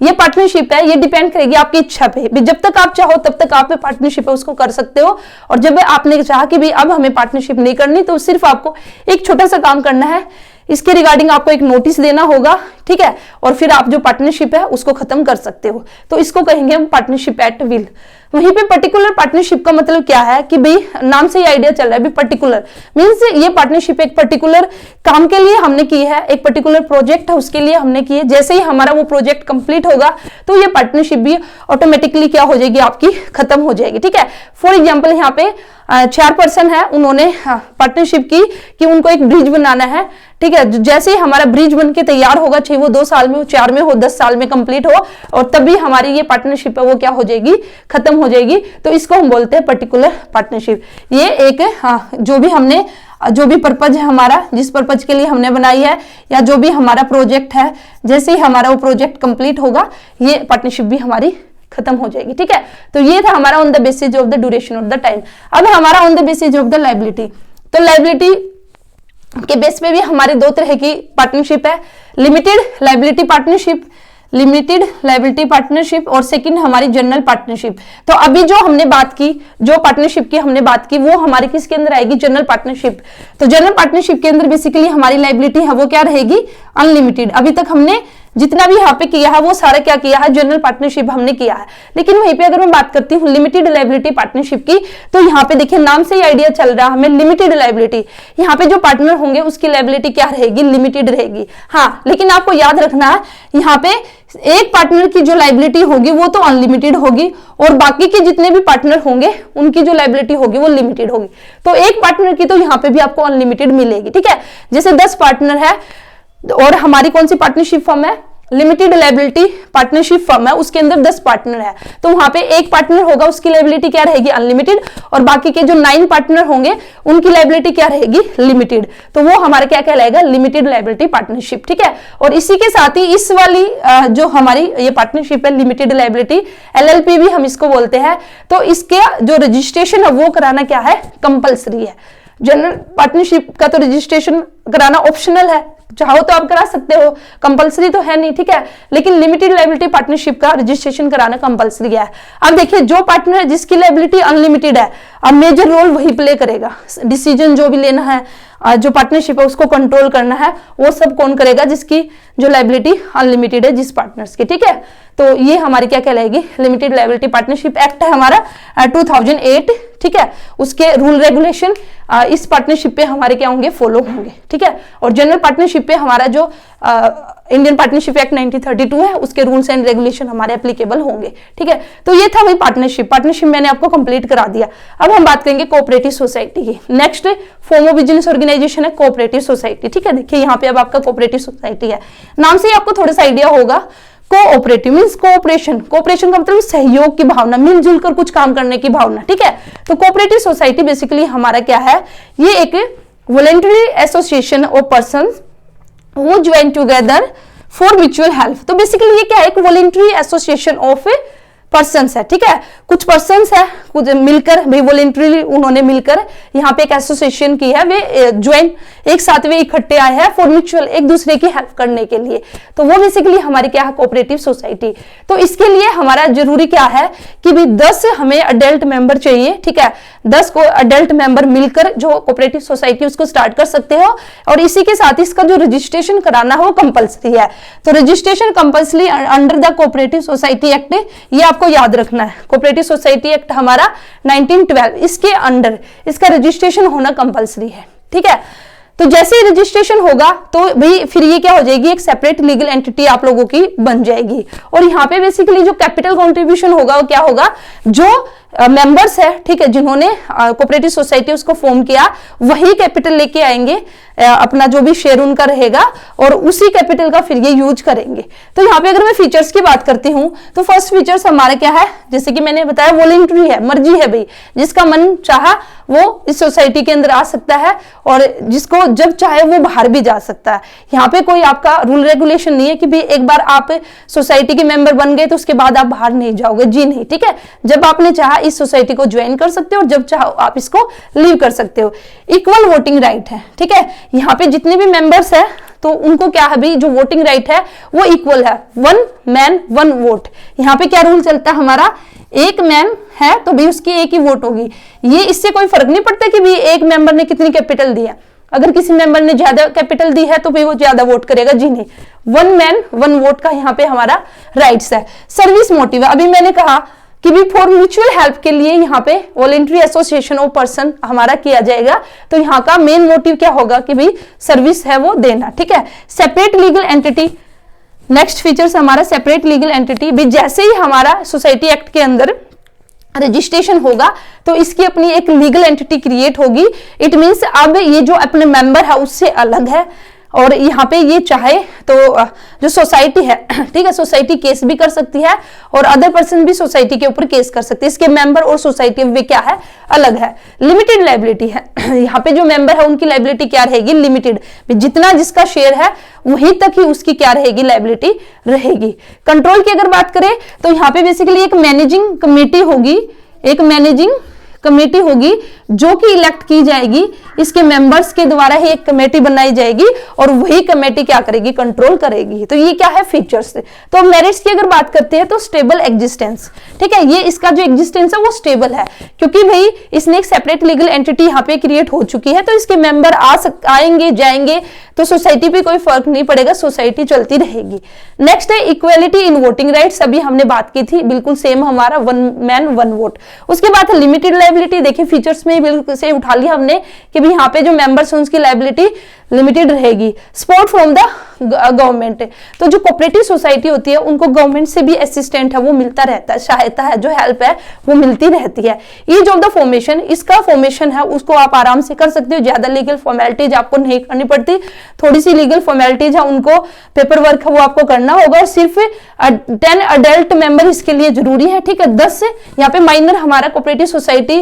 Speaker 1: ये पार्टनरशिप है, ये डिपेंड करेगी आपकी इच्छा पे, जब तक आप चाहो तब तक आप पार्टनरशिप है उसको कर सकते हो। और जब आपने चाहा कि भाई अब हमें पार्टनरशिप नहीं करनी, तो सिर्फ आपको एक छोटा सा काम करना है, इसके रिगार्डिंग आपको एक नोटिस देना होगा, ठीक है, और फिर आप जो पार्टनरशिप है उसको खत्म कर सकते हो। तो इसको कहेंगे हम पार्टनरशिप एट विल। वहीं पे पर्टिकुलर पार्टनरशिप का मतलब क्या है कि भाई नाम से ही आइडिया चल रहा है, पर्टिकुलर मीन्स ये पार्टनरशिप एक पर्टिकुलर काम के लिए हमने की है, एक पर्टिकुलर प्रोजेक्ट है उसके लिए हमने की है। जैसे ही हमारा वो प्रोजेक्ट कंप्लीट होगा तो ये पार्टनरशिप भी ऑटोमेटिकली क्या हो जाएगी, आपकी खत्म हो जाएगी, ठीक है। फॉर एग्जाम्पल यहाँ पे 4 पर्सन है, उन्होंने पार्टनरशिप की कि उनको एक ब्रिज बनाना है, ठीक है। जैसे ही हमारा ब्रिज बन के तैयार होगा, चाहे वो 2 साल में हो, 4 में हो, 10 साल में कंप्लीट हो, और तभी हमारी ये पार्टनरशिप है वो क्या हो जाएगी, खत्म हो जाएगी। तो इसको हम बोलते हैं पर्टिकुलर पार्टनरशिप। ये एक जो भी पर्पज है हमारा, जिस पर्पज के लिए हमने बनाई है, या जो भी हमारा प्रोजेक्ट है, जैसे ही हमारा वो प्रोजेक्ट कंप्लीट होगा ये पार्टनरशिप भी हमारी खत्म हो जाएगी, ठीक है। तो ये था हमारा on the basis of the duration of the time. अब हमारा on the basis of the liability. तो लायबिलिटी के बेस पे भी हमारे 2 तरह की पार्टनरशिप है, लिमिटेड लायबिलिटी पार्टनरशिप और सेकंड हमारी जनरल पार्टनरशिप। तो अभी जो हमने बात की, जो पार्टनरशिप की हमने बात की, वो हमारी किसके अंदर आएगी, जनरल पार्टनरशिप। तो जनरल पार्टनरशिप के अंदर बेसिकली हमारी लायबिलिटी है वो क्या रहेगी, अनलिमिटेड। अभी तक हमने जितना भी यहाँ पे किया है वो सारा क्या किया है, जनरल पार्टनरशिप हमने किया है। लेकिन वहीं पे अगर मैं बात करती हूँ लिमिटेड लायबिलिटी पार्टनरशिप की, तो यहाँ पे देखिए नाम से ही आइडिया चल रहा है हमें, लिमिटेड लायबिलिटी। यहाँ पे जो पार्टनर होंगे उसकी लायबिलिटी क्या रहेगी, लिमिटेड रहेगी। हाँ, लेकिन आपको याद रखना है यहाँ पे एक पार्टनर की जो लायबिलिटी होगी वो तो अनलिमिटेड होगी, और बाकी के जितने भी पार्टनर होंगे उनकी जो लायबिलिटी होगी वो लिमिटेड होगी। तो एक पार्टनर की तो यहाँ पे भी आपको अनलिमिटेड मिलेगी, ठीक है। जैसे 10 पार्टनर है और हमारी कौन सी पार्टनरशिप फर्म है, लिमिटेड लायबिलिटी पार्टनरशिप फर्म है, उसके अंदर 10 पार्टनर है, तो वहां पे एक पार्टनर होगा उसकी लायबिलिटी क्या रहेगी, अनलिमिटेड, और बाकी के जो 9 पार्टनर होंगे उनकी लायबिलिटी क्या रहेगी, लिमिटेड। तो वो हमारा क्या कहलाएगा, लिमिटेड लायबिलिटी पार्टनरशिप, ठीक है। और इसी के साथ ही इस वाली जो हमारी ये पार्टनरशिप है लिमिटेड लायबिलिटी, LLP भी हम इसको बोलते हैं, तो इसके जो रजिस्ट्रेशन है वो कराना क्या है, कंपल्सरी है। जनरल पार्टनरशिप का तो रजिस्ट्रेशन कराना ऑप्शनल है, चाहो तो आप करा सकते हो, कंपलसरी तो है नहीं, ठीक है, लेकिन लिमिटेड लायबिलिटी पार्टनरशिप का रजिस्ट्रेशन कराना कंपलसरी है। अब देखिए जो पार्टनर जिसकी लायबिलिटी अनलिमिटेड है, अब मेजर रोल वही प्ले करेगा, डिसीजन जो भी लेना है, जो पार्टनरशिप है उसको कंट्रोल करना है, वो सब कौन करेगा, जिसकी जो लायबिलिटी अनलिमिटेड है, जिस पार्टनर्स की, ठीक है। तो ये हमारी क्या कहलाएगी, लिमिटेड लायबिलिटी पार्टनरशिप एक्ट है हमारा 2008, ठीक है। उसके रूल रेगुलेशन इस पार्टनरशिप पे हमारे क्या होंगे, फॉलो होंगे, ठीक है। और जनरल पार्टनरशिप पे हमारा जो इंडियन पार्टनरशिप एक्ट 1932 है, उसके रूल्स एंड रेगुलेशन हमारे एप्लीकेबल होंगे, ठीक है। तो ये था वही पार्टनरशिप मैंने आपको कंप्लीट करा दिया। अब हम बात करेंगे कोऑपरेटिव सोसाइटी की। Next form of business organization है कोऑपरेटिव सोसाइटी, ठीक है। देखिए यहाँ पे अब आपका कोऑपरेटिव सोसाइटी है, नाम से ही आपको थोड़ा सा आइडिया होगा। कोऑपरेटिव मींस कोऑपरेशन, कोऑपरेशन का मतलब सहयोग की भावना, मिलजुल कर कुछ काम करने की भावना, ठीक है। तो कोऑपरेटिव सोसाइटी बेसिकली हमारा क्या है, ये एक voluntary association of persons who join together for mutual help. तो बेसिकली ये क्या है, एक वॉलंटरी एसोसिएशन ऑफ पर्सन्स है, ठीक है। कुछ पर्सन्स है, कुछ मिलकर भाई वॉलंटरीली उन्होंने मिलकर यहाँ पे एक एसोसिएशन की है, वे ज्वाइन एक साथ वे इकट्ठे आए हैं फॉर म्यूचुअल, एक दूसरे की हेल्प करने के लिए। तो वो बेसिकली हमारी क्या है, कोऑपरेटिव सोसाइटी। तो इसके लिए हमारा जरूरी क्या है कि भी 10 हमें अडल्ट मेंबर चाहिए, ठीक है। 10 को अडल्ट मेंबर मिलकर जो कोऑपरेटिव सोसाइटी उसको स्टार्ट कर सकते हो, और इसी के साथ इसका जो रजिस्ट्रेशन कराना है वो कंपलसरी है। तो registration compulsory under the cooperative society act, ये आपको याद रखना है। कोऑपरेटिव सोसाइटी एक्ट हमारा 1912, इसके अंडर इसका रजिस्ट्रेशन होना कंपलसरी है, ठीक है। तो जैसे ही रजिस्ट्रेशन होगा तो भाई फिर ये क्या हो जाएगी, एक सेपरेट लीगल एंटिटी आप लोगों की बन जाएगी। और यहाँ पे बेसिकली जो कैपिटल कंट्रीब्यूशन होगा वो क्या होगा, जो मेंबर्स है, ठीक है, जिन्होंने कोऑपरेटिव सोसाइटी उसको फॉर्म किया, वही कैपिटल लेके आएंगे, अपना जो भी शेयर उनका रहेगा, और उसी कैपिटल का फिर ये यूज करेंगे। तो यहाँ पे अगर मैं फीचर्स की बात करती हूँ तो फर्स्ट फीचर्स हमारा क्या है, जैसे कि मैंने बताया वॉलंटरी है, मर्जी है भाई, जिसका मन चाहा वो इस सोसाइटी के अंदर आ सकता है, और जिसको जब चाहे वो बाहर भी जा सकता है। यहाँ पे कोई आपका रूल रेगुलेशन नहीं है कि भाई एक बार आप सोसाइटी के मेंबर बन गए तो उसके बाद आप बाहर नहीं जाओगे, जी नहीं, ठीक है। जब आपने चाहा इस सोसाइटी को ज्वाइन कर सकते हो, और जब चाहो आप इसको लीव कर सकते हो। इक्वल वोटिंग राइट है, ठीक है। यहाँ पे जितने भी मेंबर्स है तो उनको क्या है भाई, जो वोटिंग राइट है वो इक्वल है, 1 मैन 1 वोट। यहाँ पे क्या रूल चलता है हमारा, एक मैन है तो भी उसकी एक ही वोट होगी। ये इससे कोई फर्क नहीं पड़ता कि भी एक मेंबर ने कितनी कैपिटल दी है, अगर किसी मेंबर ने ज्यादा कैपिटल दी है तो भी वो ज्यादा वोट करेगा, जी नहीं, 1 मैन 1 वोट का यहाँ पे हमारा राइट्स है। सर्विस मोटिव है, अभी मैंने कहा कि भी फॉर म्यूचुअल हेल्प के लिए यहाँ पे वॉलंटरी एसोसिएशन ऑफ पर्सन हमारा किया जाएगा। तो यहाँ का मेन मोटिव क्या होगा कि भाई सर्विस है वो देना, ठीक है। Separate legal entity, next features हमारा सेपरेट लीगल एंटिटी भी, जैसे ही हमारा सोसाइटी एक्ट के अंदर रजिस्ट्रेशन होगा तो इसकी अपनी एक लीगल एंटिटी क्रिएट होगी। इट मींस अब ये जो अपने मेंबर है उससे अलग है, और यहाँ पे ये चाहे तो जो सोसाइटी है, ठीक है, सोसाइटी केस भी कर सकती है, और अदर पर्सन भी सोसाइटी के ऊपर केस कर सकते हैं। इसके मेंबर और सोसाइटी वे क्या है, अलग है। लिमिटेड लायबिलिटी है, यहाँ पे जो मेंबर है उनकी लायबिलिटी क्या रहेगी, लिमिटेड, जितना जिसका शेयर है वहीं तक ही उसकी क्या रहेगी, लायबिलिटी रहेगी। कंट्रोल की अगर बात करें तो यहाँ पे बेसिकली एक मैनेजिंग कमेटी होगी, एक मैनेजिंग कमेटी होगी जो कि इलेक्ट की जाएगी, इसके मेंबर्स के द्वारा ही एक कमेटी बनाई जाएगी, और वही कमेटी क्या करेगी, कंट्रोल करेगी। तो ये क्या है, फीचर्स। तो मेरिट्स की अगर बात करते हैं तो स्टेबल एग्जिस्टेंस, ठीक है, ये इसका जो एग्जिस्टेंस है वो स्टेबल है, क्योंकि भाई इसने एक सेपरेट लीगल एंटिटी यहाँ पे क्रिएट हो चुकी है, तो इसके मेंबर आएंगे जाएंगे तो सोसाइटी पे कोई फर्क नहीं पड़ेगा, सोसाइटी चलती रहेगी। नेक्स्ट है इक्वेलिटी इन वोटिंग राइट्स, अभी हमने बात की थी, बिल्कुल सेम हमारा 1 मैन 1 वोट। उसके बाद है लिमिटेड लायबिलिटी, देखिए फीचर्स में बिल्कुल से उठा लिया हमने कि भी यहाँ पे जो मेंबर्स हैं उसकी लायबिलिटी लिमिटेड रहेगी। सपोर्ट फ्रॉम द गवर्नमेंट, तो जो कोऑपरेटिव सोसाइटी होती है उनको गवर्नमेंट से भी असिस्टेंट है वो मिलता रहता है, सहायता है, जो हेल्प है वो मिलती रहती है। ईज ऑफ द फॉर्मेशन, इसका फॉर्मेशन है उसको आप आराम से कर सकते हो, ज्यादा लीगल फॉर्मेलिटीज आपको नहीं करनी पड़ती, थोड़ी सी लीगल फॉर्मेलिटीज है उनको पेपर वर्क है वो आपको करना होगा, और सिर्फ 10 अडल्ट मेंबर इसके लिए जरूरी है, ठीक है। 10 यहाँ पे माइनर हमारा कोऑपरेटिव सोसाइटी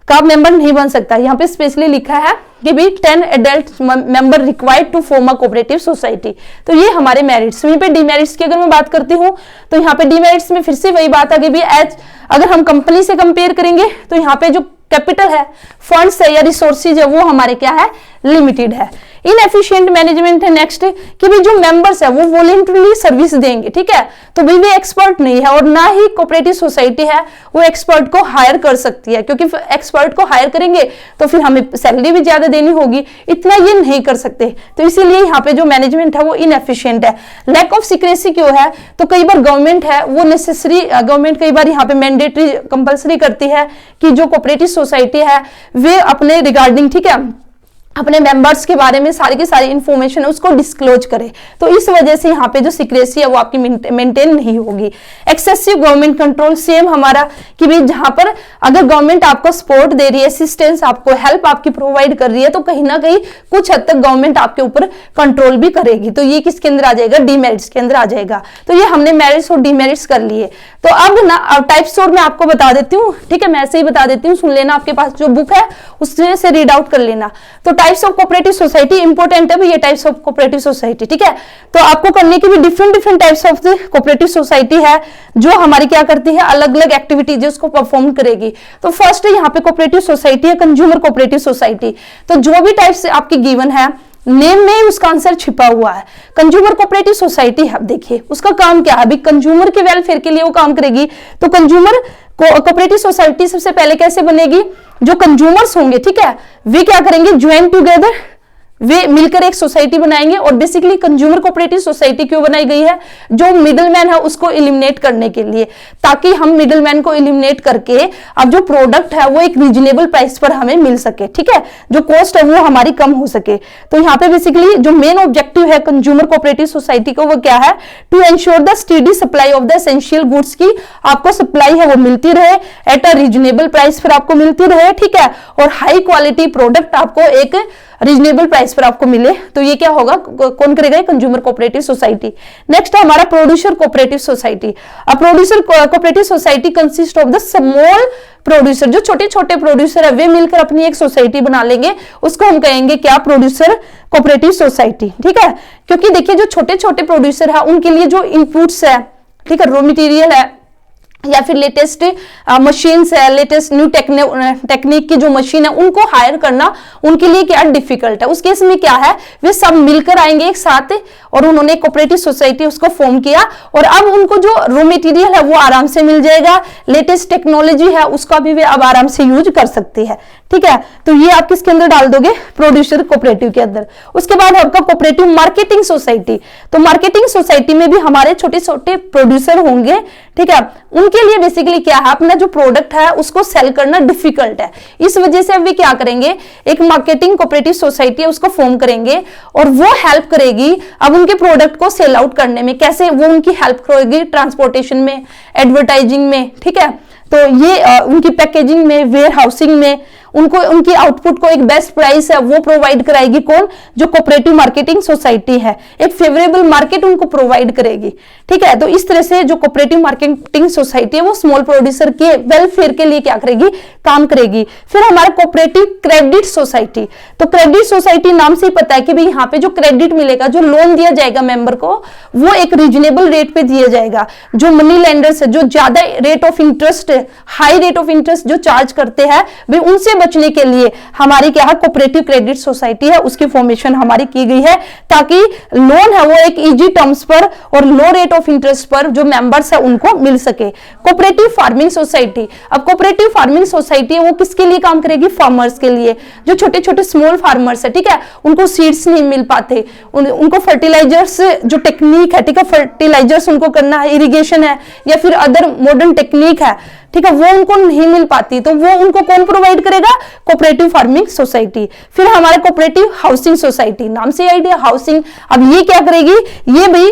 Speaker 1: का मेंबर नहीं बन सकता, यहाँ पे स्पेशली लिखा है कि भी 10 adult member required to form a cooperative society. तो ये हमारे मेरिट्स। वहीं पे डिमेरिट्स की अगर मैं बात करती हूँ तो यहाँ पे डिमेरिट्स में फिर से वही बात आ गई भी, एज अगर हम कंपनी से कंपेयर करेंगे तो यहाँ पे जो कैपिटल है, फंड्स है या रिसोर्सेज है वो हमारे क्या है, लिमिटेड है। इनएफिशिएंट मैनेजमेंट है नेक्स्ट, कि भाई जो मेंबर्स है वो वॉलंटरली सर्विस देंगे, ठीक है, तो भाई वे एक्सपर्ट नहीं है, और ना ही कोऑपरेटिव सोसाइटी है वो एक्सपर्ट को हायर कर सकती है, क्योंकि एक्सपर्ट को हायर करेंगे तो फिर हमें सैलरी भी ज्यादा देनी होगी, इतना ये नहीं कर सकते, तो इसीलिए यहाँ पे जो मैनेजमेंट है वो इनएफिशिएंट है। लैक ऑफ सीक्रेसी क्यों है, तो कई बार गवर्नमेंट है वो नेसेसरी, गवर्नमेंट कई बार यहाँ पे मैंडेटरी कंपलसरी करती है कि जो कोऑपरेटिव सोसाइटी है वे अपने रिगार्डिंग, ठीक है, अपने मेंबर्स के बारे में सारी की सारी इंफॉर्मेशन है उसको डिस्क्लोज करे, तो इस वजह से यहाँ पे जो सीक्रेसी है वो आपकी मेंटेन नहीं होगी। एक्सेसिव गवर्नमेंट कंट्रोल, सेम हमारा कि भाई जहां पर अगर गवर्नमेंट आपको सपोर्ट दे रही है, असिस्टेंस आपको, हेल्प आपकी प्रोवाइड कर रही है, तो कहीं ना कहीं कुछ हद तक गवर्नमेंट आपके ऊपर कंट्रोल भी करेगी, तो ये किसके अंदर आ जाएगा, डीमेरिट्स के अंदर आ जाएगा। तो ये हमने मेरिट्स और डीमेरिट्स कर लिए। तो अब ना टाइप्स और मैं आपको बता देती हूँ, ठीक है, मैं ऐसे ही बता देती हूँ, सुन लेना, आपके पास जो बुक है उसमें से रीड आउट कर लेना। तो types of cooperative society important है, ये टाइप्स ऑफ कोऑपरेटिव सोसाइटी, ठीक है, तो आपको करने की भी different types of cooperative society है जो हमारी क्या करती है, अलग अलग एक्टिविटीज उसको परफॉर्म करेगी। तो फर्स्ट यहाँ पे कोऑपरेटिव सोसाइटी है कंज्यूमर कोऑपरेटिव सोसाइटी। तो जो भी टाइप्स आपकी गिवन है नेम में उसका आंसर छिपा हुआ है। कंज्यूमर कोऑपरेटिव सोसाइटी है, देखिए उसका काम क्या है, अभी कंज्यूमर के वेलफेयर के लिए वो काम करेगी। तो कंज्यूमर कोऑपरेटिव सोसाइटी सबसे पहले कैसे बनेगी, जो कंज्यूमर्स होंगे, ठीक है, वे क्या करेंगे, ज्वाइन टुगेदर, वे मिलकर एक सोसाइटी बनाएंगे। और बेसिकली कंज्यूमर कोऑपरेटिव सोसाइटी क्यों बनाई गई है, जो मिडलमैन है उसको एलिमिनेट करने के लिए, ताकि हम मिडलमैन को एलिमिनेट करके अब जो प्रोडक्ट है वो एक रीजनेबल प्राइस पर हमें मिल सके, ठीक है, जो कॉस्ट है वो हमारी कम हो सके। तो यहाँ पे बेसिकली जो मेन ऑब्जेक्टिव है कंज्यूमर कोऑपरेटिव सोसाइटी को वो क्या है, to ensure the steady supply of the essential goods की आपको सप्लाई है वो मिलती रहे एट अ रीजनेबल प्राइस पर आपको मिलती रहे, ठीक है, और हाई क्वालिटी प्रोडक्ट आपको एक रीजनेबल प्राइस पर आपको मिले। तो ये क्या होगा, कौन करेगा, कंज्यूमर कोऑपरेटिव सोसाइटी। नेक्स्ट है हमारा प्रोड्यूसर कोऑपरेटिव सोसाइटी। अब producer cooperative society consist of the small producer, जो छोटे छोटे प्रोड्यूसर है वे मिलकर अपनी एक सोसाइटी बना लेंगे, उसको हम कहेंगे क्या, प्रोड्यूसर कोऑपरेटिव सोसाइटी, ठीक है। क्योंकि देखिए जो छोटे छोटे प्रोड्यूसर है उनके लिए जो इनपुट्स है, ठीक है, रॉ मटेरियल है या फिर लेटेस्ट मशीन्स है, लेटेस्ट न्यू टेक्निक की जो मशीन है उनको हायर करना उनके लिए क्या डिफिकल्ट है। उस केस में क्या है, वे सब मिलकर आएंगे एक साथ और उन्होंने कोऑपरेटिव सोसाइटी उसको फॉर्म किया, और अब उनको जो रॉ मटेरियल है वो आराम से मिल जाएगा, लेटेस्ट टेक्नोलॉजी है उसका भी वे अब आराम से यूज कर सकते हैं, ठीक है। तो ये आप किसके अंदर डाल दोगे, प्रोड्यूसर कोऑपरेटिव के अंदर। उसके बाद आपका कोऑपरेटिव मार्केटिंग सोसाइटी। तो मार्केटिंग सोसाइटी में भी हमारे छोटे छोटे प्रोड्यूसर होंगे, ठीक है, उनके लिए बेसिकली क्या है, अपना जो प्रोडक्ट है उसको सेल करना डिफिकल्ट है, इस वजह से वे क्या करेंगे, एक मार्केटिंग कोऑपरेटिव सोसाइटी है उसको फॉर्म करेंगे, और वो हेल्प करेगी अब उनके प्रोडक्ट को सेल आउट करने में। कैसे, वो उनकी हेल्प करेगी ट्रांसपोर्टेशन में, एडवर्टाइजिंग में, ठीक है, तो ये उनकी पैकेजिंग में, वेयर हाउसिंग में, उनको उनकी आउटपुट को एक बेस्ट प्राइस है वो प्रोवाइड कराएगी, कौन, जो कोऑपरेटिव मार्केटिंग सोसाइटी है, एक फेवरेबल मार्केट उनको प्रोवाइड करेगी, ठीक है। तो इस तरह से जो कोऑपरेटिव मार्केटिंग सोसाइटी है वो स्मॉल प्रोड्यूसर के वेलफेयर के लिए क्या करेगी, काम करेगी। फिर हमारा कोऑपरेटिव क्रेडिट सोसाइटी। तो क्रेडिट सोसाइटी नाम से ही पता है कि भाई यहाँ पे जो क्रेडिट मिलेगा, जो लोन दिया जाएगा मेंबर को, वो एक रीजनेबल रेट पे दिया जाएगा। जो मनी लेंडर्स है, जो ज्यादा rate of interest, high rate of interest जो चार्ज करते हैं, भाई उनसे बचने के लिए हमारी क्या है, कोऑपरेटिव क्रेडिट सोसाइटी है उसकी फॉर्मेशन हमारी की गई है, ताकि लोन है वो एक इजी टर्म्स पर और लो रेट ऑफ इंटरेस्ट पर जो मेंबर्स है उनको मिल सके। Cooperative farming society. अब कोऑपरेटिव फार्मिंग सोसाइटी है वो किसके लिए काम करेगी, फार्मर्स के लिए, जो छोटे छोटे स्मॉल फार्मर्स है, ठीक है, उनको सीड्स नहीं मिल पाते, उनको फर्टिलाइजर्स जो टेक्निक है, ठीक है, फर्टिलाइजर्स उनको करना है, इरिगेशन है या फिर अदर मॉडर्न टेक्निक है, ठीक है, वो उनको नहीं मिल पाती, तो वो उनको कौन प्रोवाइड करेगा, कोऑपरेटिव फार्मिंग सोसाइटी। फिर हमारे कोऑपरेटिव हाउसिंग सोसाइटी, नाम से आइडिया हाउसिंग। अब ये क्या करेगी, ये भाई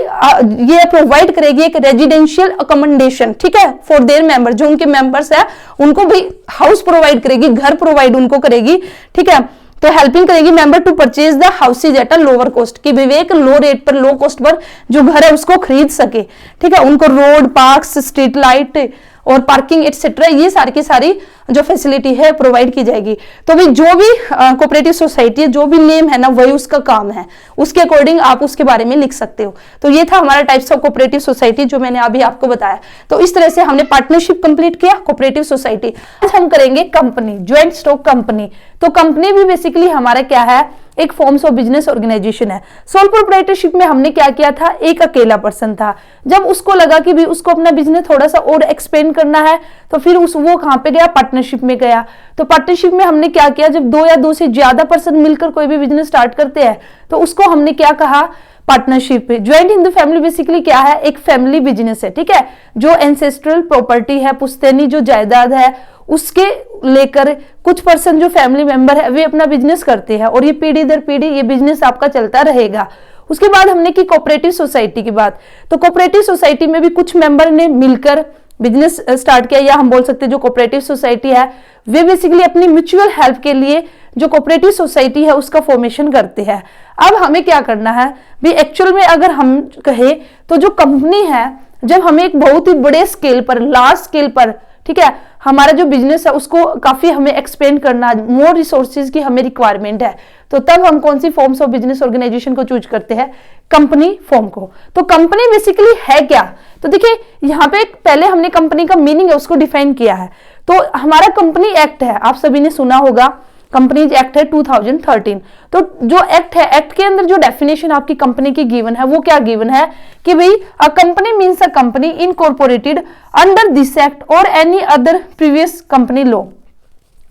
Speaker 1: ये प्रोवाइड करेगी एक रेजिडेंशियल अकोमोडेशन, ठीक है, फॉर देयर मेंबर, जो उनके मेंबर्स है उनको भी हाउस प्रोवाइड करेगी, घर प्रोवाइड उनको करेगी, ठीक है। तो हेल्पिंग करेगी member to purchase the houses at a lower cost, कि विवेक लो रेट पर, लो कॉस्ट पर जो घर है उसको खरीद सके, ठीक है। उनको रोड, पार्क्स, स्ट्रीट लाइट और पार्किंग एटसेट्रा ये सारी की सारी जो फैसिलिटी है प्रोवाइड की जाएगी। तो भाई जो भी कोऑपरेटिव सोसाइटी है, जो भी नेम है ना, वही उसका काम है, उसके अकॉर्डिंग आप उसके बारे में लिख सकते हो। तो ये था हमारा टाइप्स ऑफ कोऑपरेटिव सोसाइटी जो मैंने अभी आपको बताया। तो इस तरह से हमने पार्टनरशिप कंप्लीट किया, कोऑपरेटिव सोसाइटी। आज हम करेंगे कंपनी, ज्वाइंट स्टॉक कंपनी। तो कंपनी भी बेसिकली हमारा क्या है, एक फॉर्म्स ऑफ बिजनेस ऑर्गेनाइजेशन है। सोल प्रोप्राइटरशिप में हमने क्या किया था, एक अकेला पर्सन था, जब उसको लगा कि भी उसको अपना बिजनेस थोड़ा सा और एक्सपेंड करना है तो फिर वो कहाँ पे गया, पार्टनरशिप में गया। तो पार्टनरशिप में हमने क्या किया, जब 2 या 2 से ज्यादा पर्सन मिलकर कोई भी बिजनेस स्टार्ट करते हैं तो उसको हमने क्या कहा, partnership. Joint Hindu family basically क्या है, एक फैमिली बिजनेस है, ठीक है, जो एंसेस्ट्रल प्रॉपर्टी है, पुश्तैनी जो जायदाद है उसके लेकर कुछ पर्सन जो फैमिली मेंबर है वे अपना बिजनेस करते हैं और ये पीढ़ी दर पीढ़ी ये बिजनेस आपका चलता रहेगा। उसके बाद हमने की कोऑपरेटिव सोसाइटी की बात। तो कोऑपरेटिव सोसाइटी में भी कुछ मेंबर ने मिलकर बिजनेस स्टार्ट किया, या हम बोल सकते हैं जो कोऑपरेटिव सोसाइटी है वे बेसिकली अपनी म्यूचुअल हेल्प के लिए जो कोऑपरेटिव सोसाइटी है उसका फॉर्मेशन करते हैं। अब हमें क्या करना है भी, एक्चुअल में अगर हम कहे तो जो कंपनी है, जब हमें एक बहुत ही बड़े स्केल पर, लार्ज स्केल पर, ठीक है, हमारा जो बिजनेस है उसको काफी हमें एक्सपेंड करना, मोर रिसोर्सेज की हमें रिक्वायरमेंट है, तो तब हम कौन सी फॉर्म्स ऑफ बिजनेस ऑर्गेनाइजेशन को चूज करते हैं, कंपनी फॉर्म को। तो कंपनी बेसिकली है क्या, तो देखिए यहाँ पे पहले हमने कंपनी का मीनिंग है उसको डिफाइन किया है। तो हमारा कंपनी एक्ट है, आप सभी ने सुना होगा, कंपनीज एक्ट है 2013। तो जो एक्ट है, एक्ट के अंदर जो डेफिनेशन आपकी कंपनी की गिवन है वो क्या गिवन है कि भाई a company means a company incorporated under this act और any other previous company law.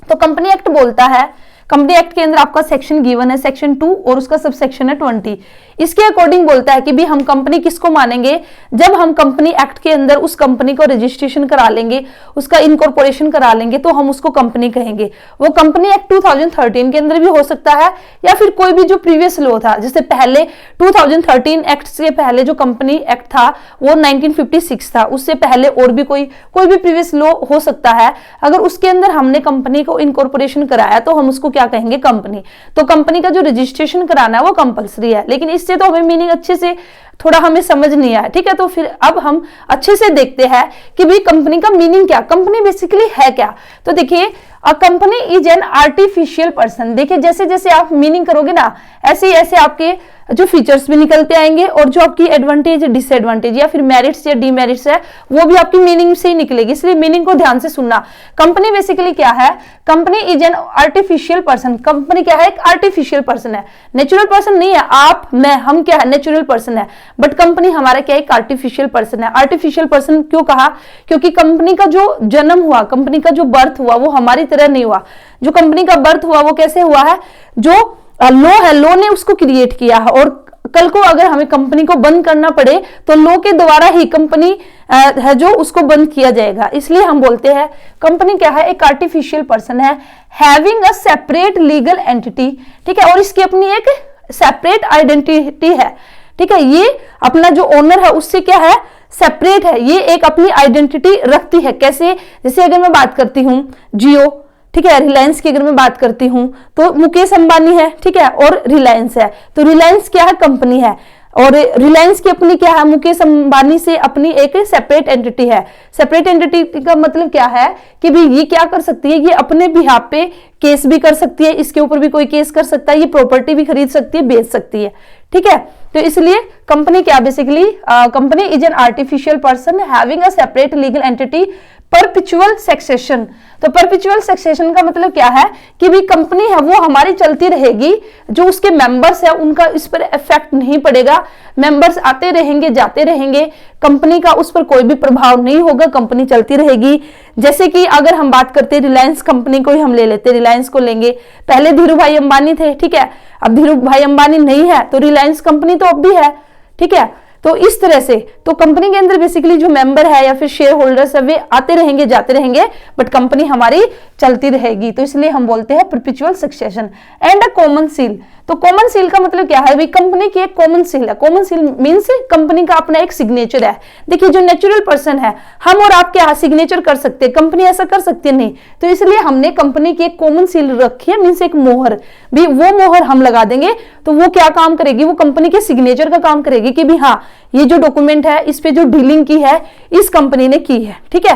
Speaker 1: तो कंपनी एक्ट बोलता है, कंपनी एक्ट के अंदर आपका सेक्शन गिवन है सेक्शन 2 और उसका सब सेक्शन है 20। इसके अकॉर्डिंग बोलता है कि भी हम कंपनी किसको मानेंगे, जब हम कंपनी एक्ट के अंदर उस कंपनी को रजिस्ट्रेशन करा लेंगे, उसका इनकॉर्पोरेशन करा लेंगे तो हम उसको कंपनी कहेंगे। वो कंपनी एक्ट 2013 के अंदर भी हो सकता है या फिर कोई भी जो प्रीवियस लॉ था, जैसे पहले 2013 एक्ट से पहले जो कंपनी एक्ट था वो 1956 था, उससे पहले और भी कोई भी प्रीवियस लॉ हो सकता है। अगर उसके अंदर हमने कंपनी को इनकॉर्पोरेशन कराया तो हम उसको क्या कहेंगे, कंपनी। तो कंपनी का जो रजिस्ट्रेशन कराना है वो कंपलसरी है, लेकिन इससे तो हमें मीनिंग अच्छे से थोड़ा हमें समझ नहीं आया, ठीक है। तो फिर अब हम अच्छे से देखते हैं कि भाई कंपनी का मीनिंग क्या, कंपनी बेसिकली है क्या। तो देखिए a company is an artificial person. देखिए जैसे जैसे आप मीनिंग करोगे ना, ऐसे ही ऐसे आपके जो फीचर्स भी निकलते आएंगे और जो आपकी एडवांटेज डिसएडवांटेज या फिर मेरिट्स या डीमेरिट्स है वो भी आपकी मीनिंग से ही निकलेगी, इसलिए मीनिंग को ध्यान से सुनना। कंपनी बेसिकली क्या है, company is an artificial person. Company क्या है, एक आर्टिफिशियल पर्सन है, नेचुरल पर्सन नहीं है। आप मैं हम क्या है, नेचुरल पर्सन है, बट कंपनी हमारा क्या है, एक आर्टिफिशियल पर्सन है। आर्टिफिशियल पर्सन क्यों कहा, क्योंकि कंपनी का जो जन्म हुआ, कंपनी का जो बर्थ हुआ वो हमारी तरह नहीं हुआ। जो कंपनी का बर्थ हुआ वो कैसे हुआ है, जो लॉ है, लॉ ने उसको क्रिएट किया है, और कल को अगर हमें कंपनी को बंद करना पड़े तो लॉ के द्वारा ही कंपनी है जो उसको बंद किया जाएगा। इसलिए हम बोलते हैं कंपनी क्या है, एक आर्टिफिशियल पर्सन है, having a separate legal entity, ठीक है, और इसकी अपनी एक सेपरेट आइडेंटिटी है, ठीक है। ये अपना जो ओनर है उससे क्या है, सेपरेट है, ये एक अपनी आइडेंटिटी रखती है। कैसे, जैसे अगर मैं बात करती हूं जियो, ठीक है, रिलायंस की अगर मैं बात करती हूं तो मुकेश अंबानी है, ठीक है, और रिलायंस है। तो रिलायंस क्या है, कंपनी है, और रिलायंस की अपनी क्या है, मुकेश अंबानी से अपनी एक सेपरेट एंटिटी है। सेपरेट एंटिटी का मतलब क्या है कि भी ये क्या कर सकती है, ये अपने बिहाफ पे केस भी कर सकती है, इसके ऊपर भी कोई केस कर सकता है, ये प्रॉपर्टी भी खरीद सकती है, बेच सकती है, ठीक है। तो इसलिए कंपनी क्या, basically company is an artificial person having a separate legal entity perpetual succession. तो परपिचुअल सक्सेशन का मतलब क्या है कि भी कंपनी है वो हमारी चलती रहेगी, जो उसके मेंबर्स है उनका इस पर इफेक्ट नहीं पड़ेगा, मेंबर्स आते रहेंगे जाते रहेंगे, कंपनी का उस पर कोई भी प्रभाव नहीं होगा, कंपनी चलती रहेगी। जैसे कि अगर हम बात करते हैं रिलायंस कंपनी को ही हम ले लेते, रिलायंस को लेंगे, पहले धीरू भाई अंबानी थे, ठीक है, अब धीरू भाई अंबानी नहीं है तो रिलायंस कंपनी तो अब भी है, ठीक है। तो इस तरह से तो कंपनी के अंदर बेसिकली जो मेंबर है या फिर शेयर होल्डर्स है वे आते रहेंगे जाते रहेंगे, बट कंपनी हमारी चलती रहेगी। तो इसलिए हम बोलते हैं perpetual succession. And a common seal. तो कॉमन सील का मतलब क्या है, भाई कंपनी की एक कॉमन सील है। कॉमन सील मीन्स कंपनी का अपना एक सिग्नेचर है। देखिए जो नेचुरल पर्सन है, हम और आप क्या सिग्नेचर कर सकते हैं, कंपनी ऐसा कर सकती है नहीं। तो इसलिए हमने कंपनी की एक कॉमन सील रखी है, मीन्स एक मोहर, भी वो मोहर हम लगा देंगे तो वो क्या काम करेगी, वो कंपनी के सिग्नेचर का काम करेगी कि भी हाँ ये जो डॉक्यूमेंट है इस पे जो डीलिंग की है इस कंपनी ने की है, ठीक है।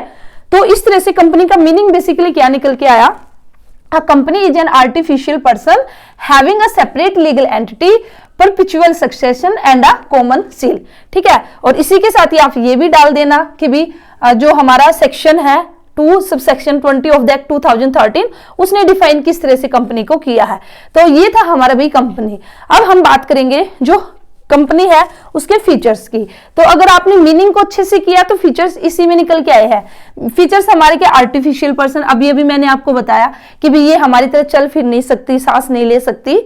Speaker 1: तो इस तरह से कंपनी का मीनिंग बेसिकली क्या निकल के आया, A company is an artificial person having a separate legal entity, perpetual succession and a common seal, ठीक है। और इसी के साथ ही आप ये भी डाल देना कि भी जो हमारा सेक्शन है 2 सबसेक्शन 20 ऑफ द एक्ट 2013 उसने डिफाइन किस तरह से कंपनी को किया है। तो ये था हमारा भी कंपनी। अब हम बात करेंगे जो कंपनी है उसके फीचर्स की। तो अगर आपने मीनिंग को अच्छे से किया तो फीचर्स इसी में निकल के आए हैं। फीचर्स हमारे क्या, आर्टिफिशियल पर्सन, अभी मैंने आपको बताया कि भी ये हमारी तरह चल फिर नहीं सकती, सांस नहीं ले सकती,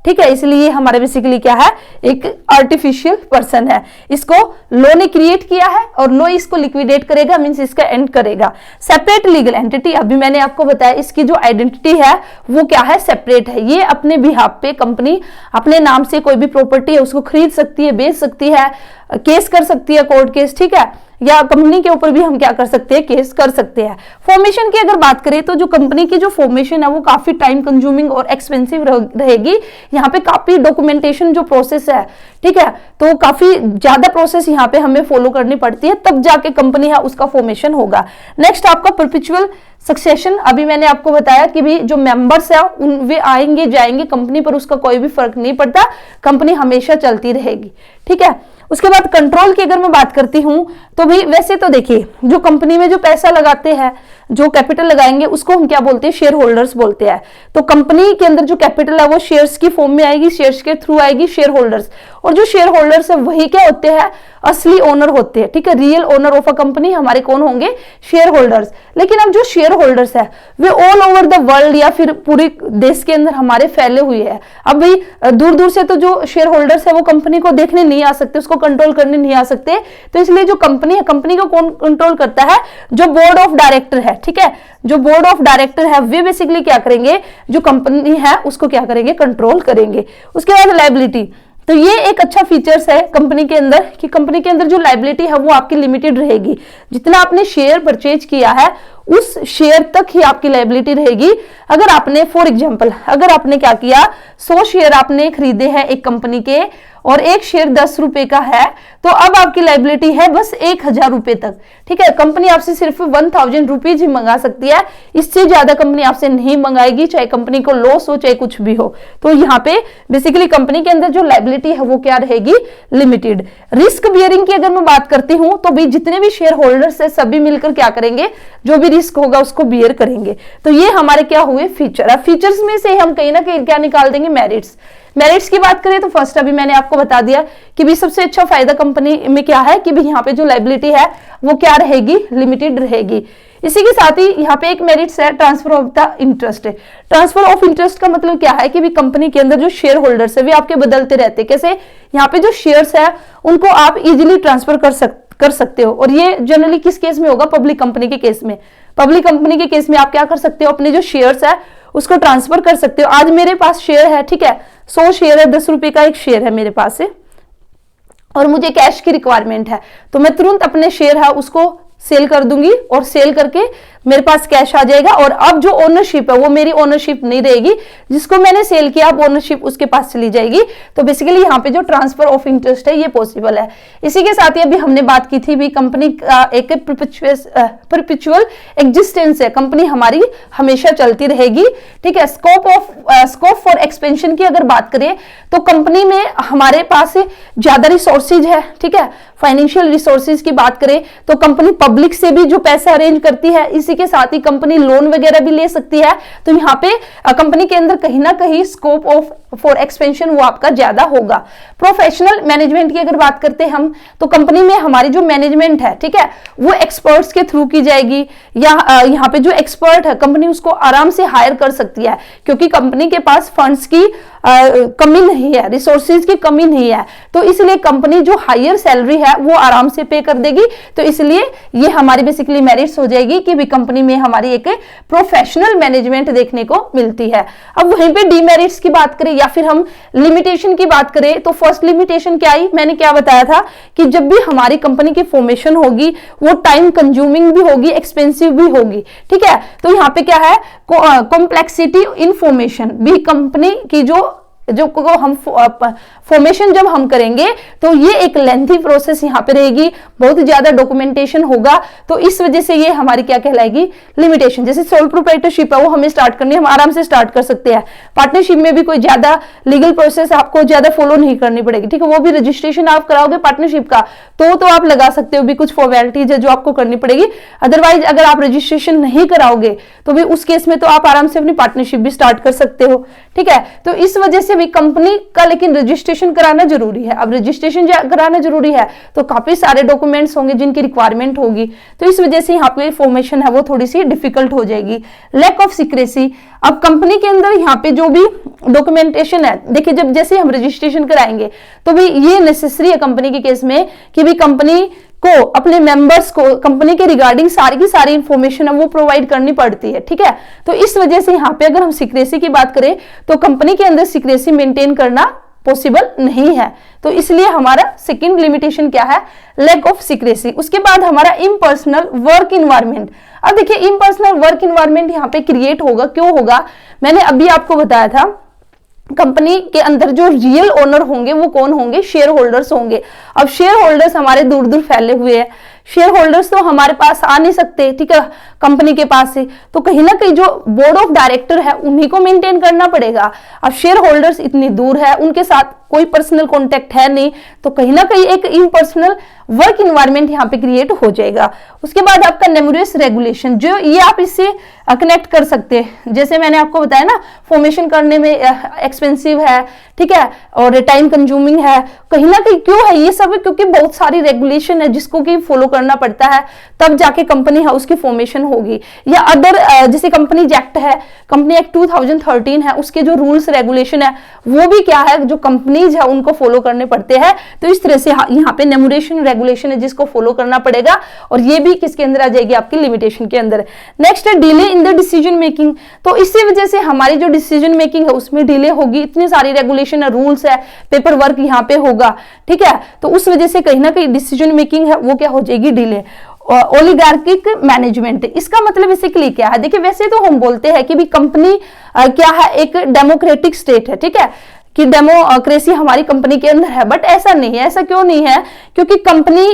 Speaker 1: ठीक है, इसलिए हमारे बेसिकली क्या है, एक आर्टिफिशियल पर्सन है। इसको लॉ ने क्रिएट किया है और लॉ इसको लिक्विडेट करेगा, मींस इसका एंड करेगा। सेपरेट लीगल एंटिटी, अभी मैंने आपको बताया इसकी जो आइडेंटिटी है वो क्या है, सेपरेट है। ये अपने बिहाफ पे कंपनी अपने नाम से कोई भी प्रॉपर्टी है उसको खरीद सकती है, बेच सकती है, केस कर सकती है, कोर्ट केस, ठीक है, या कंपनी के ऊपर भी हम क्या कर सकते हैं, केस कर सकते हैं। फॉर्मेशन की अगर बात करें तो जो कंपनी की जो फॉर्मेशन है वो काफी टाइम कंज्यूमिंग और एक्सपेंसिव रहेगी। यहाँ पे काफी डॉक्यूमेंटेशन जो प्रोसेस है, ठीक है, तो काफी ज्यादा प्रोसेस यहाँ पे हमें फॉलो करनी पड़ती है, तब जाके कंपनी है उसका फॉर्मेशन होगा। नेक्स्ट आपका परपेचुअल सक्सेशन, अभी मैंने आपको बताया कि भी जो मेंबर्स है उन वे आएंगे जाएंगे, कंपनी पर उसका कोई भी फर्क नहीं पड़ता, कंपनी हमेशा चलती रहेगी, ठीक है। उसके बाद कंट्रोल की अगर मैं बात करती हूं तो भी वैसे तो देखिए जो कंपनी में जो पैसा लगाते हैं, जो कैपिटल लगाएंगे उसको हम क्या बोलते हैं, शेयर होल्डर्स बोलते हैं। तो कंपनी के अंदर जो कैपिटल है वो शेयर्स की फॉर्म में आएगी, शेयर्स के थ्रू आएगी, शेयर होल्डर्स। और जो शेयर होल्डर्स है वही क्या होते हैं, असली ओनर होते हैं, ठीक है। Real owner of a company हमारे कौन होंगे, शेयर होल्डर्स। लेकिन अब जो शेयर होल्डर्स है वे ऑल ओवर द वर्ल्ड या फिर पूरे देश के अंदर हमारे फैले हुए हैं। अब भाई दूर दूर से तो जो शेयर होल्डर्स है वो कंपनी को देखने नहीं आ सकते, उसको कंट्रोल करने नहीं आ सकते। तो इसलिए जो कंपनी है, कंपनी को कौन कंट्रोल करता है, जो बोर्ड ऑफ डायरेक्टर है, ठीक है, जो बोर्ड ऑफ डायरेक्टर है वे बेसिकली क्या करेंगे, जो कंपनी है उसको क्या करेंगे, कंट्रोल करेंगे। उसके बाद लायबिलिटी, तो ये एक अच्छा फीचर्स है कंपनी के अंदर कि कंपनी के अंदर जो लायबिलिटी है वो आपकी लिमिटेड रहेगी। जितना आपने शेयर परचेज किया है उस शेयर तक ही आपकी लायबिलिटी रहेगी। अगर आपने फॉर एग्जांपल अगर आपने क्या किया, 100 शेयर आपने खरीदे हैं एक कंपनी के और एक शेयर 10 रुपए का है, तो अब आपकी लायबिलिटी है बस 1000 रुपए तक, ठीक है। कंपनी आपसे सिर्फ 1000 रुपीज ही मंगा सकती है, इससे ज्यादा कंपनी आपसे नहीं मंगाएगी, चाहे कंपनी को लॉस हो चाहे कुछ भी हो। तो यहाँ पे बेसिकली कंपनी के अंदर जो लायबिलिटी है वो क्या रहेगी, लिमिटेड। रिस्क बियरिंग की अगर मैं बात करती हूँ तो भी जितने भी शेयर होल्डर्स है सभी मिलकर क्या करेंगे, जो भी रिस्क होगा उसको बियर करेंगे। तो ये हमारे क्या हुए, फीचर। अब फीचर्स में से हम कहीं ना कहीं क्या निकाल देंगे, मेरिट्स। मेरिट्स की बात करें तो फर्स्ट अभी मैंने आपको बता दिया कि भी सबसे अच्छा फायदा कंपनी में क्या है कि भी यहाँ पे जो लायबिलिटी है वो क्या रहेगी, लिमिटेड रहेगी। इसी के साथ ही यहाँ पे एक मेरिट्स है, ट्रांसफर ऑफ द इंटरेस्ट है। ट्रांसफर ऑफ इंटरेस्ट का मतलब क्या है कि भी कंपनी के अंदर जो शेयर होल्डर्स है वे आपके बदलते रहते हैं। कैसे, यहाँ पे जो शेयर्स है उनको आप इजिली ट्रांसफर कर सकते हो। और ये जनरली किस केस में होगा, पब्लिक कंपनी के केस में। पब्लिक कंपनी के केस में आप क्या कर सकते हो, अपने जो शेयर्स है उसको ट्रांसफर कर सकते हो। आज मेरे पास शेयर है, ठीक है, 100 शेयर है, 10 रुपए का एक शेयर है मेरे पास से, और मुझे कैश की रिक्वायरमेंट है, तो मैं तुरंत अपने शेयर है उसको सेल कर दूंगी और सेल करके मेरे पास कैश आ जाएगा। और अब जो ओनरशिप है वो मेरी ओनरशिप नहीं रहेगी, जिसको मैंने सेल किया अब ओनरशिप उसके पास चली जाएगी। तो बेसिकली यहाँ पे जो ट्रांसफर ऑफ इंटरेस्ट है ये पॉसिबल है। इसी के साथ ही अभी हमने बात की थी भी कंपनी का एक परपेचुअल एग्जिस्टेंस है, कंपनी हमारी हमेशा चलती रहेगी, ठीक है। स्कोप फॉर एक्सपेंशन की अगर बात करें तो कंपनी में हमारे पास ज्यादा रिसोर्सेज है, ठीक है। फाइनेंशियल रिसोर्सेज की बात करें तो कंपनी पब्लिक से भी जो पैसा अरेंज करती है, इसी के साथ ही कंपनी लोन वगैरह भी ले सकती है। तो यहाँ पे कंपनी के अंदर कहीं ना कहीं स्कोप ऑफ फॉर एक्सपेंशन वो आपका ज्यादा होगा। प्रोफेशनल मैनेजमेंट की अगर बात करते हैं हम तो कंपनी में हमारी जो मैनेजमेंट है, ठीक है, वो एक्सपर्ट्स के थ्रू की जाएगी, या यहाँ पे जो एक्सपर्ट है कंपनी उसको आराम से हायर कर सकती है, क्योंकि कंपनी के पास फंड्स की कमी नहीं है, रिसोर्सेज की कमी नहीं है। तो इसलिए कंपनी जो हायर सैलरी है वो आराम से पे कर देगी। तो इसलिए ये हमारी बेसिकली मेरिट्स हो जाएगी कि भी कंपनी में हमारी एक प्रोफेशनल मैनेजमेंट देखने को मिलती है। अब वहीं पे डीमेरिट्स की बात करें या फिर हम लिमिटेशन की बात करें तो फर्स्ट लिमिटेशन क्या आई, मैंने क्या बताया था कि जब भी हमारी कंपनी की फॉर्मेशन होगी वो टाइम कंज्यूमिंग भी होगी, एक्सपेंसिव भी होगी, ठीक है। तो यहाँ पे क्या है, कॉम्प्लेक्सिटी इन फॉर्मेशन भी कंपनी की जो जो को हम फॉर्मेशन जब हम करेंगे तो ये एक लेंथी प्रोसेस यहाँ पे रहेगी, बहुत ज्यादा डॉक्यूमेंटेशन होगा, तो इस वजह से ये हमारी क्या कहलाएगी, लिमिटेशन। जैसे सोल प्रोप्राइटरशिप है वो हमें स्टार्ट करनी है, हम आराम से स्टार्ट कर सकते हैं। पार्टनरशिप में भी कोई ज्यादा लीगल प्रोसेस आपको ज्यादा फॉलो नहीं करनी पड़ेगी, ठीक है। वो भी रजिस्ट्रेशन आप कराओगे पार्टनरशिप का तो आप लगा सकते हो, भी कुछ फॉर्मेलिटीज है जो आपको करनी पड़ेगी। अदरवाइज अगर आप रजिस्ट्रेशन नहीं कराओगे तो भी उस केस में तो आप आराम से अपनी पार्टनरशिप भी स्टार्ट कर सकते हो, ठीक है। तो इस वजह से भी कंपनी का लेकिन रजिस्ट्रेशन कराना जरूरी है। अब रजिस्ट्रेशन कराना जरूरी है तो काफी सारे डॉक्यूमेंट्स होंगे जिनकी रिक्वायरमेंट होगी, तो इस वजह से यहाँ पे फॉर्मेशन है वो थोड़ी सी डिफिकल्ट हो जाएगी। लैक ऑफ सीक्रेसी, अब कंपनी के अंदर यहाँ पे जो भी डॉक्यूमेंटेशन है, देखिए जब जैसे हम रजिस्ट्रेशन कराएंगे तो भी ये नेसेसरी है कंपनी के केस में कि भी कंपनी को अपने मेंबर्स को कंपनी के रिगार्डिंग सारी की सारी इंफॉर्मेशन है वो प्रोवाइड करनी पड़ती है, ठीक है। तो इस वजह से यहाँ पे अगर हम सीक्रेसी की बात करें तो कंपनी के अंदर सीक्रेसी मेंटेन करना पॉसिबल नहीं है, तो इसलिए हमारा सेकंड लिमिटेशन क्या है, लैक ऑफ सीक्रेसी। उसके बाद हमारा इम्पर्सनल वर्क इन्वायरमेंट। अब देखिए इम्पर्सनल वर्क इन्वायरमेंट यहाँ पे क्रिएट होगा, क्यों होगा, मैंने अभी आपको बताया था कंपनी के अंदर जो रियल ओनर होंगे वो कौन होंगे, शेयर होल्डर्स होंगे। अब शेयर होल्डर्स हमारे दूर दूर फैले हुए हैं, शेयर होल्डर्स तो हमारे पास आ नहीं सकते, ठीक है, कंपनी के पास से, तो कहीं ना कहीं जो बोर्ड ऑफ डायरेक्टर है उन्हीं को मेंटेन करना पड़ेगा। अब शेयर होल्डर्स इतनी दूर है, उनके साथ कोई पर्सनल कांटेक्ट है नहीं, तो कहीं ना कहीं एक इम्पर्सनल वर्क इन्वायरमेंट यहाँ पे क्रिएट हो जाएगा। उसके बाद आपका न्यूमरस रेगुलेशन, जो ये आप इससे कनेक्ट कर सकते हैं, जैसे मैंने आपको बताया ना फॉर्मेशन करने में एक्सपेंसिव है, ठीक है, और टाइम कंज्यूमिंग है, कहीं ना कहीं क्यों है ये सब, क्योंकि बहुत सारी रेगुलेशन है जिसको कि फॉलो करना पड़ता है, तब जाके कंपनी हाउस की फॉर्मेशन होगी। या अदर जैसे कंपनी एक्ट है, कंपनी एक्ट 2013 है, उसके जो रूल्स रेगुलेशन है वो भी क्या है, जो कंपनीज है उनको फॉलो करने पड़ते हैं। तो इस तरह से यहाँ पे न्यूमरेशन रेगुलेशन है जिसको फॉलो करना पड़ेगा, और ये भी किसके अंदर आ जाएगी, आपकी लिमिटेशन के अंदर। नेक्स्ट है delay in the decision making, तो इसी वजह से हमारी जो डिसीजन मेकिंग है उसमें डिले होगी, इतनी सारी रेगुलेशन है, रूल्स है, पेपर वर्क यहाँ पे होगा, ठीक है, तो उस वजह से कहीं ना कहीं डिसीजन मेकिंग है वो क्या हो जाएगी, डिले। ओलिगार्किक मैनेजमेंट, इसका मतलब बेसिकली क्या है, देखिए वैसे तो हम बोलते हैं कि भी कंपनी क्या है, एक डेमोक्रेटिक स्टेट है, ठीक है, कि डेमोक्रेसी हमारी कंपनी के अंदर है, बट ऐसा नहीं है। ऐसा क्यों नहीं है, क्योंकि कंपनी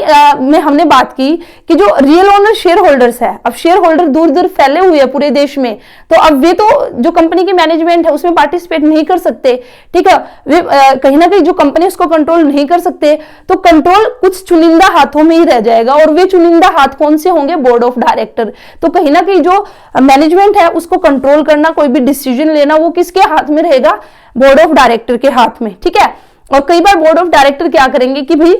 Speaker 1: में हमने बात की कि जो रियल ओनर शेयर होल्डर्स है, अब शेयर होल्डर दूर दूर फैले हुए हैं पूरे देश में, तो अब वे तो जो कंपनी की मैनेजमेंट है उसमें पार्टिसिपेट नहीं कर सकते, ठीक है, वे कहीं ना कहीं जो कंपनी उसको कंट्रोल नहीं कर सकते, तो कंट्रोल कुछ चुनिंदा हाथों में ही रह जाएगा, और वे चुनिंदा हाथ कौन से होंगे, बोर्ड ऑफ डायरेक्टर। तो कहीं ना कहीं जो मैनेजमेंट है उसको कंट्रोल करना, कोई भी डिसीजन लेना, वो किसके हाथ में रहेगा, बोर्ड ऑफ डायरेक्टर के हाथ में, ठीक है। और कई बार बोर्ड ऑफ डायरेक्टर क्या करेंगे कि भाई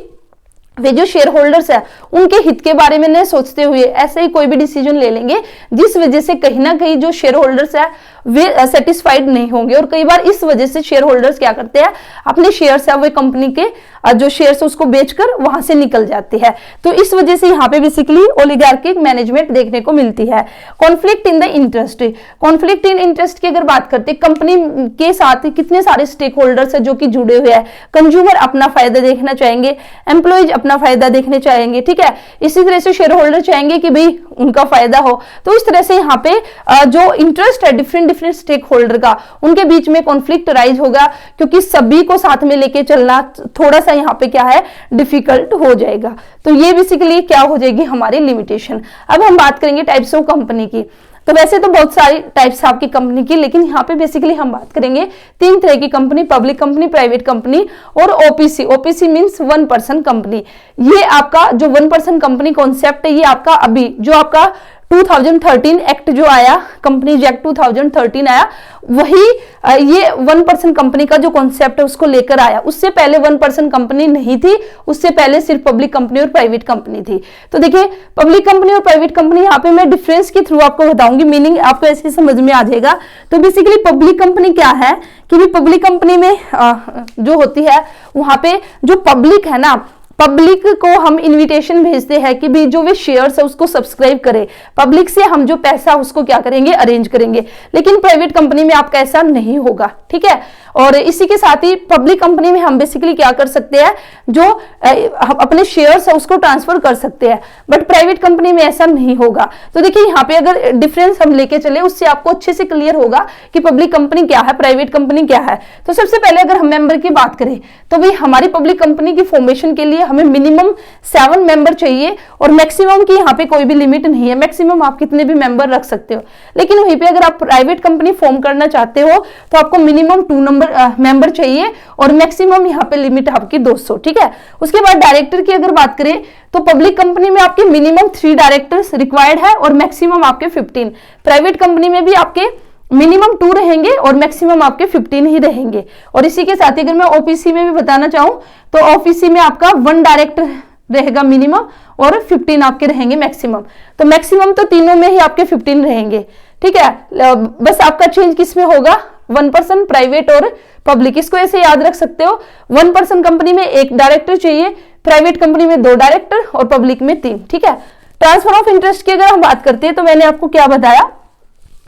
Speaker 1: वे जो शेयर होल्डर्स है उनके हित के बारे में नहीं सोचते हुए ऐसे ही कोई भी डिसीजन ले लेंगे, जिस वजह से कहीं ना कहीं जो शेयर होल्डर्स है वे सेटिस्फाइड नहीं होंगे, और कई बार इस वजह से शेयर होल्डर्स क्या करते हैं, अपने शेयर्स है वो कंपनी के जो शेयर्स है उसको बेचकर वहां से निकल जाते हैं। तो इस वजह से यहाँ पे बेसिकली ओलिगार्किक मैनेजमेंट देखने को मिलती है। Conflict in the interest, conflict in interest की अगर बात करते हैं, कंपनी के साथ कितने सारे स्टेक होल्डर्स है जो कि जुड़े हुए हैं, कंज्यूमर अपना फायदा देखना चाहेंगे, एम्प्लॉइज अपना फायदा देखने चाहेंगे, ठीक है, इसी तरह से शेयर होल्डर चाहेंगे कि भाई उनका फायदा हो। तो इस तरह से यहाँ पे जो इंटरेस्ट है डिफरेंट डिफरेंट स्टेक होल्डर का, उनके बीच में कॉन्फ्लिक्ट राइज होगा, क्योंकि सभी को साथ में लेके चलना थोड़ा सा यहाँ पे क्या है, डिफिकल्ट हो जाएगा। तो ये बेसिकली क्या हो जाएगी, हमारी लिमिटेशन। अब हम बात करेंगे टाइप्स ऑफ कंपनी की, तो वैसे तो बहुत सारी टाइप्स आपकी कंपनी की, लेकिन यहाँ पे बेसिकली हम बात करेंगे तीन तरह की company, public company, private company और OPC. OPC means one person company. ये आपका जो वन पर्सन कंपनी कॉन्सेप्ट है, ये आपका अभी जो आपका 2013 एक्ट जो आया, कंपनीज एक्ट 2013 आया, वही ये वन पर्सन कंपनी का जो कॉन्सेप्ट है उसको लेकर आया। उससे पहले वन पर्सन कंपनी नहीं थी, उससे पहले सिर्फ पब्लिक कंपनी और प्राइवेट कंपनी थी। तो देखिए पब्लिक कंपनी और प्राइवेट कंपनी, यहाँ पे मैं डिफरेंस के थ्रू आपको बताऊंगी, मीनिंग आपको ऐसे समझ में आ जाएगा। तो बेसिकली पब्लिक कंपनी क्या है कि भी पब्लिक कंपनी में जो होती है वहां पे जो पब्लिक है ना, पब्लिक को हम इनविटेशन भेजते हैं कि भी जो भी शेयर्स है उसको सब्सक्राइब करे, पब्लिक से हम जो पैसा उसको क्या करेंगे, अरेंज करेंगे। लेकिन प्राइवेट कंपनी में आपका ऐसा नहीं होगा, ठीक है। और इसी के साथ ही पब्लिक कंपनी में हम बेसिकली क्या कर सकते हैं, जो अपने शेयर्स है उसको ट्रांसफर कर सकते हैं, बट प्राइवेट कंपनी में ऐसा नहीं होगा। तो देखिए यहाँ पे अगर डिफरेंस हम लेके चले उससे आपको अच्छे से क्लियर होगा कि पब्लिक कंपनी क्या है, प्राइवेट कंपनी क्या है। तो सबसे पहले अगर हम मेंबर की बात करें तो भाई हमारी पब्लिक कंपनी की फॉर्मेशन के लिए हमें मिनिमम 7 मेंबर चाहिए, और मैक्सिमम की यहाँ पे कोई भी लिमिट नहीं है, मैक्सिमम आप कितने भी मेंबर रख सकते हो। लेकिन वहीं पे अगर आप प्राइवेट कंपनी फॉर्म करना चाहते हो तो आपको मिनिमम 2 मेंबर चाहिए, और मैक्सिमम यहाँ पे लिमिट आपकी 200, ठीक है। उसके बाद डायरेक्टर की अगर बात करें तो पब्लिक कंपनी में आपके मिनिमम 3 डायरेक्टर्स रिक्वायर्ड है और मैक्सिमम आपके 15। प्राइवेट कंपनी में भी आपके मिनिमम 2 रहेंगे और मैक्सिमम आपके 15 ही रहेंगे। और इसी के साथ ही अगर मैं ओपीसी में भी बताना चाहूं तो ओपीसी में आपका 1 डायरेक्टर रहेगा मिनिमम और 15 आपके रहेंगे मैक्सिमम। तो मैक्सिमम तो तीनों में ही आपके 15 रहेंगे, ठीक है। बस आपका चेंज किस में होगा, 1% प्राइवेट और पब्लिक, इसको ऐसे याद रख सकते हो। 1% कंपनी में 1 डायरेक्टर चाहिए, प्राइवेट कंपनी में 2 डायरेक्टर और पब्लिक में 3, ठीक है। ट्रांसफर ऑफ इंटरेस्ट की अगर हम बात करते हैं तो मैंने आपको क्या बताया,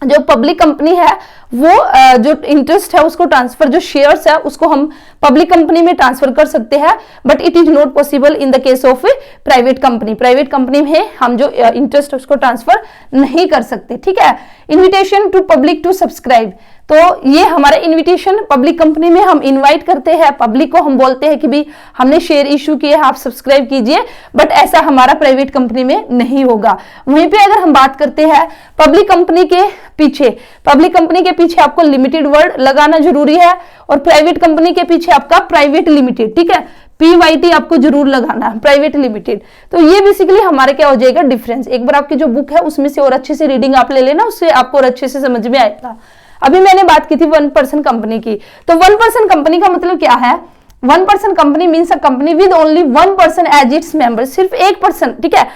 Speaker 1: जो पब्लिक कंपनी है वो जो इंटरेस्ट है उसको ट्रांसफर, जो शेयर्स है उसको हम पब्लिक कंपनी में ट्रांसफर कर सकते हैं, but it is not possible in the case of private company. Private company में हम जो इंटरेस्ट है उसको ट्रांसफर नहीं कर सकते, ठीक है। Invitation to public to subscribe, तो ये हमारा इनविटेशन पब्लिक कंपनी में हम इनवाइट करते हैं, पब्लिक को हम बोलते हैं कि भी हमने शेयर इशू किए, आप सब्सक्राइब कीजिए, बट ऐसा हमारा प्राइवेट कंपनी में नहीं होगा। वहीं पे अगर हम बात करते हैं पब्लिक कंपनी के पीछे, पब्लिक कंपनी के पीछे आपको लिमिटेड वर्ड लगाना जरूरी है, और प्राइवेट कंपनी के पीछे आपका प्राइवेट लिमिटेड, ठीक है, PYT आपको जरूर लगाना है, प्राइवेट लिमिटेड। तो ये बेसिकली हमारे क्या हो जाएगा डिफरेंस। एक बार आपकी जो बुक है उसमें से और अच्छे से रीडिंग आप ले लेना, उससे आपको और अच्छे से समझ में आएगा। अभी मैंने बात की थी 1% कंपनी की, तो 1% कंपनी का मतलब क्या है, 1% company means a company with only 1% as its member, सिर्फ 1%, ठीक है।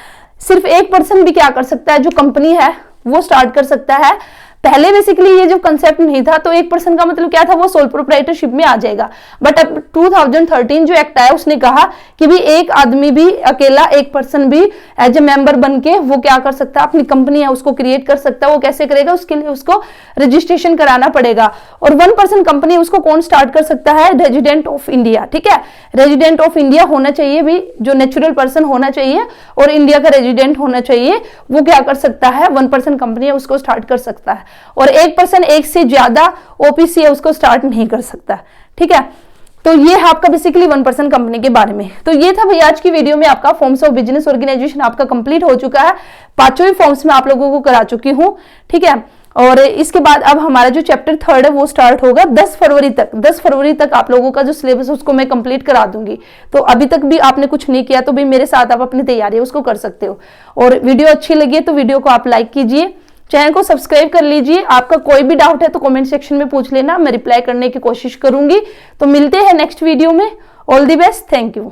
Speaker 1: सिर्फ 1% भी क्या कर सकता है, जो कंपनी है वो स्टार्ट कर सकता है। पहले बेसिकली ये जो कंसेप्ट नहीं था तो 1% का मतलब क्या था, वो सोल प्रोप्राइटरशिप में आ जाएगा। बट अब 2013 जो एक्ट आया उसने कहा कि भी एक आदमी भी अकेला, 1% भी एज ए मेंबर बन के वो क्या कर सकता है, अपनी कंपनी है उसको क्रिएट कर सकता है। वो कैसे करेगा, उसके लिए उसको रजिस्ट्रेशन कराना पड़ेगा। और 1% कंपनी उसको कौन स्टार्ट कर सकता है, रेजिडेंट ऑफ इंडिया, ठीक है। रेजिडेंट ऑफ इंडिया होना चाहिए भी, जो नेचुरल पर्सन होना चाहिए और इंडिया का रेजिडेंट होना चाहिए, वो क्या कर सकता है, 1% कंपनी है उसको स्टार्ट कर सकता है। और 1%, एक से ज्यादा ओपीसी है उसको स्टार्ट नहीं कर सकता, ठीक है। तो ये है आपका बेसिकली 1% कंपनी के बारे में। तो ये था भैया आज की वीडियो में आपका फॉर्म्स ऑफ बिजनेस ऑर्गेनाइजेशन आपका कंप्लीट हो चुका है। 5 ही फॉर्म्स में आप लोगों को करा चुकी हूँ, ठीक है। और इसके बाद अब हमारा जो चैप्टर 3 है वो स्टार्ट होगा 10 फरवरी तक। 10 फरवरी तक आप लोगों का जो सिलेबस है उसको मैं कंप्लीट करा दूंगी। तो अभी तक भी आपने कुछ नहीं किया तो भी मेरे साथ आप अपनी तैयारी उसको कर सकते हो। और वीडियो अच्छी लगी है तो वीडियो को आप लाइक कीजिए, चैनल को सब्सक्राइब कर लीजिए। आपका कोई भी डाउट है तो कमेंट सेक्शन में पूछ लेना, मैं रिप्लाई करने की कोशिश करूंगी। तो मिलते हैं नेक्स्ट वीडियो में। All the best, thank you.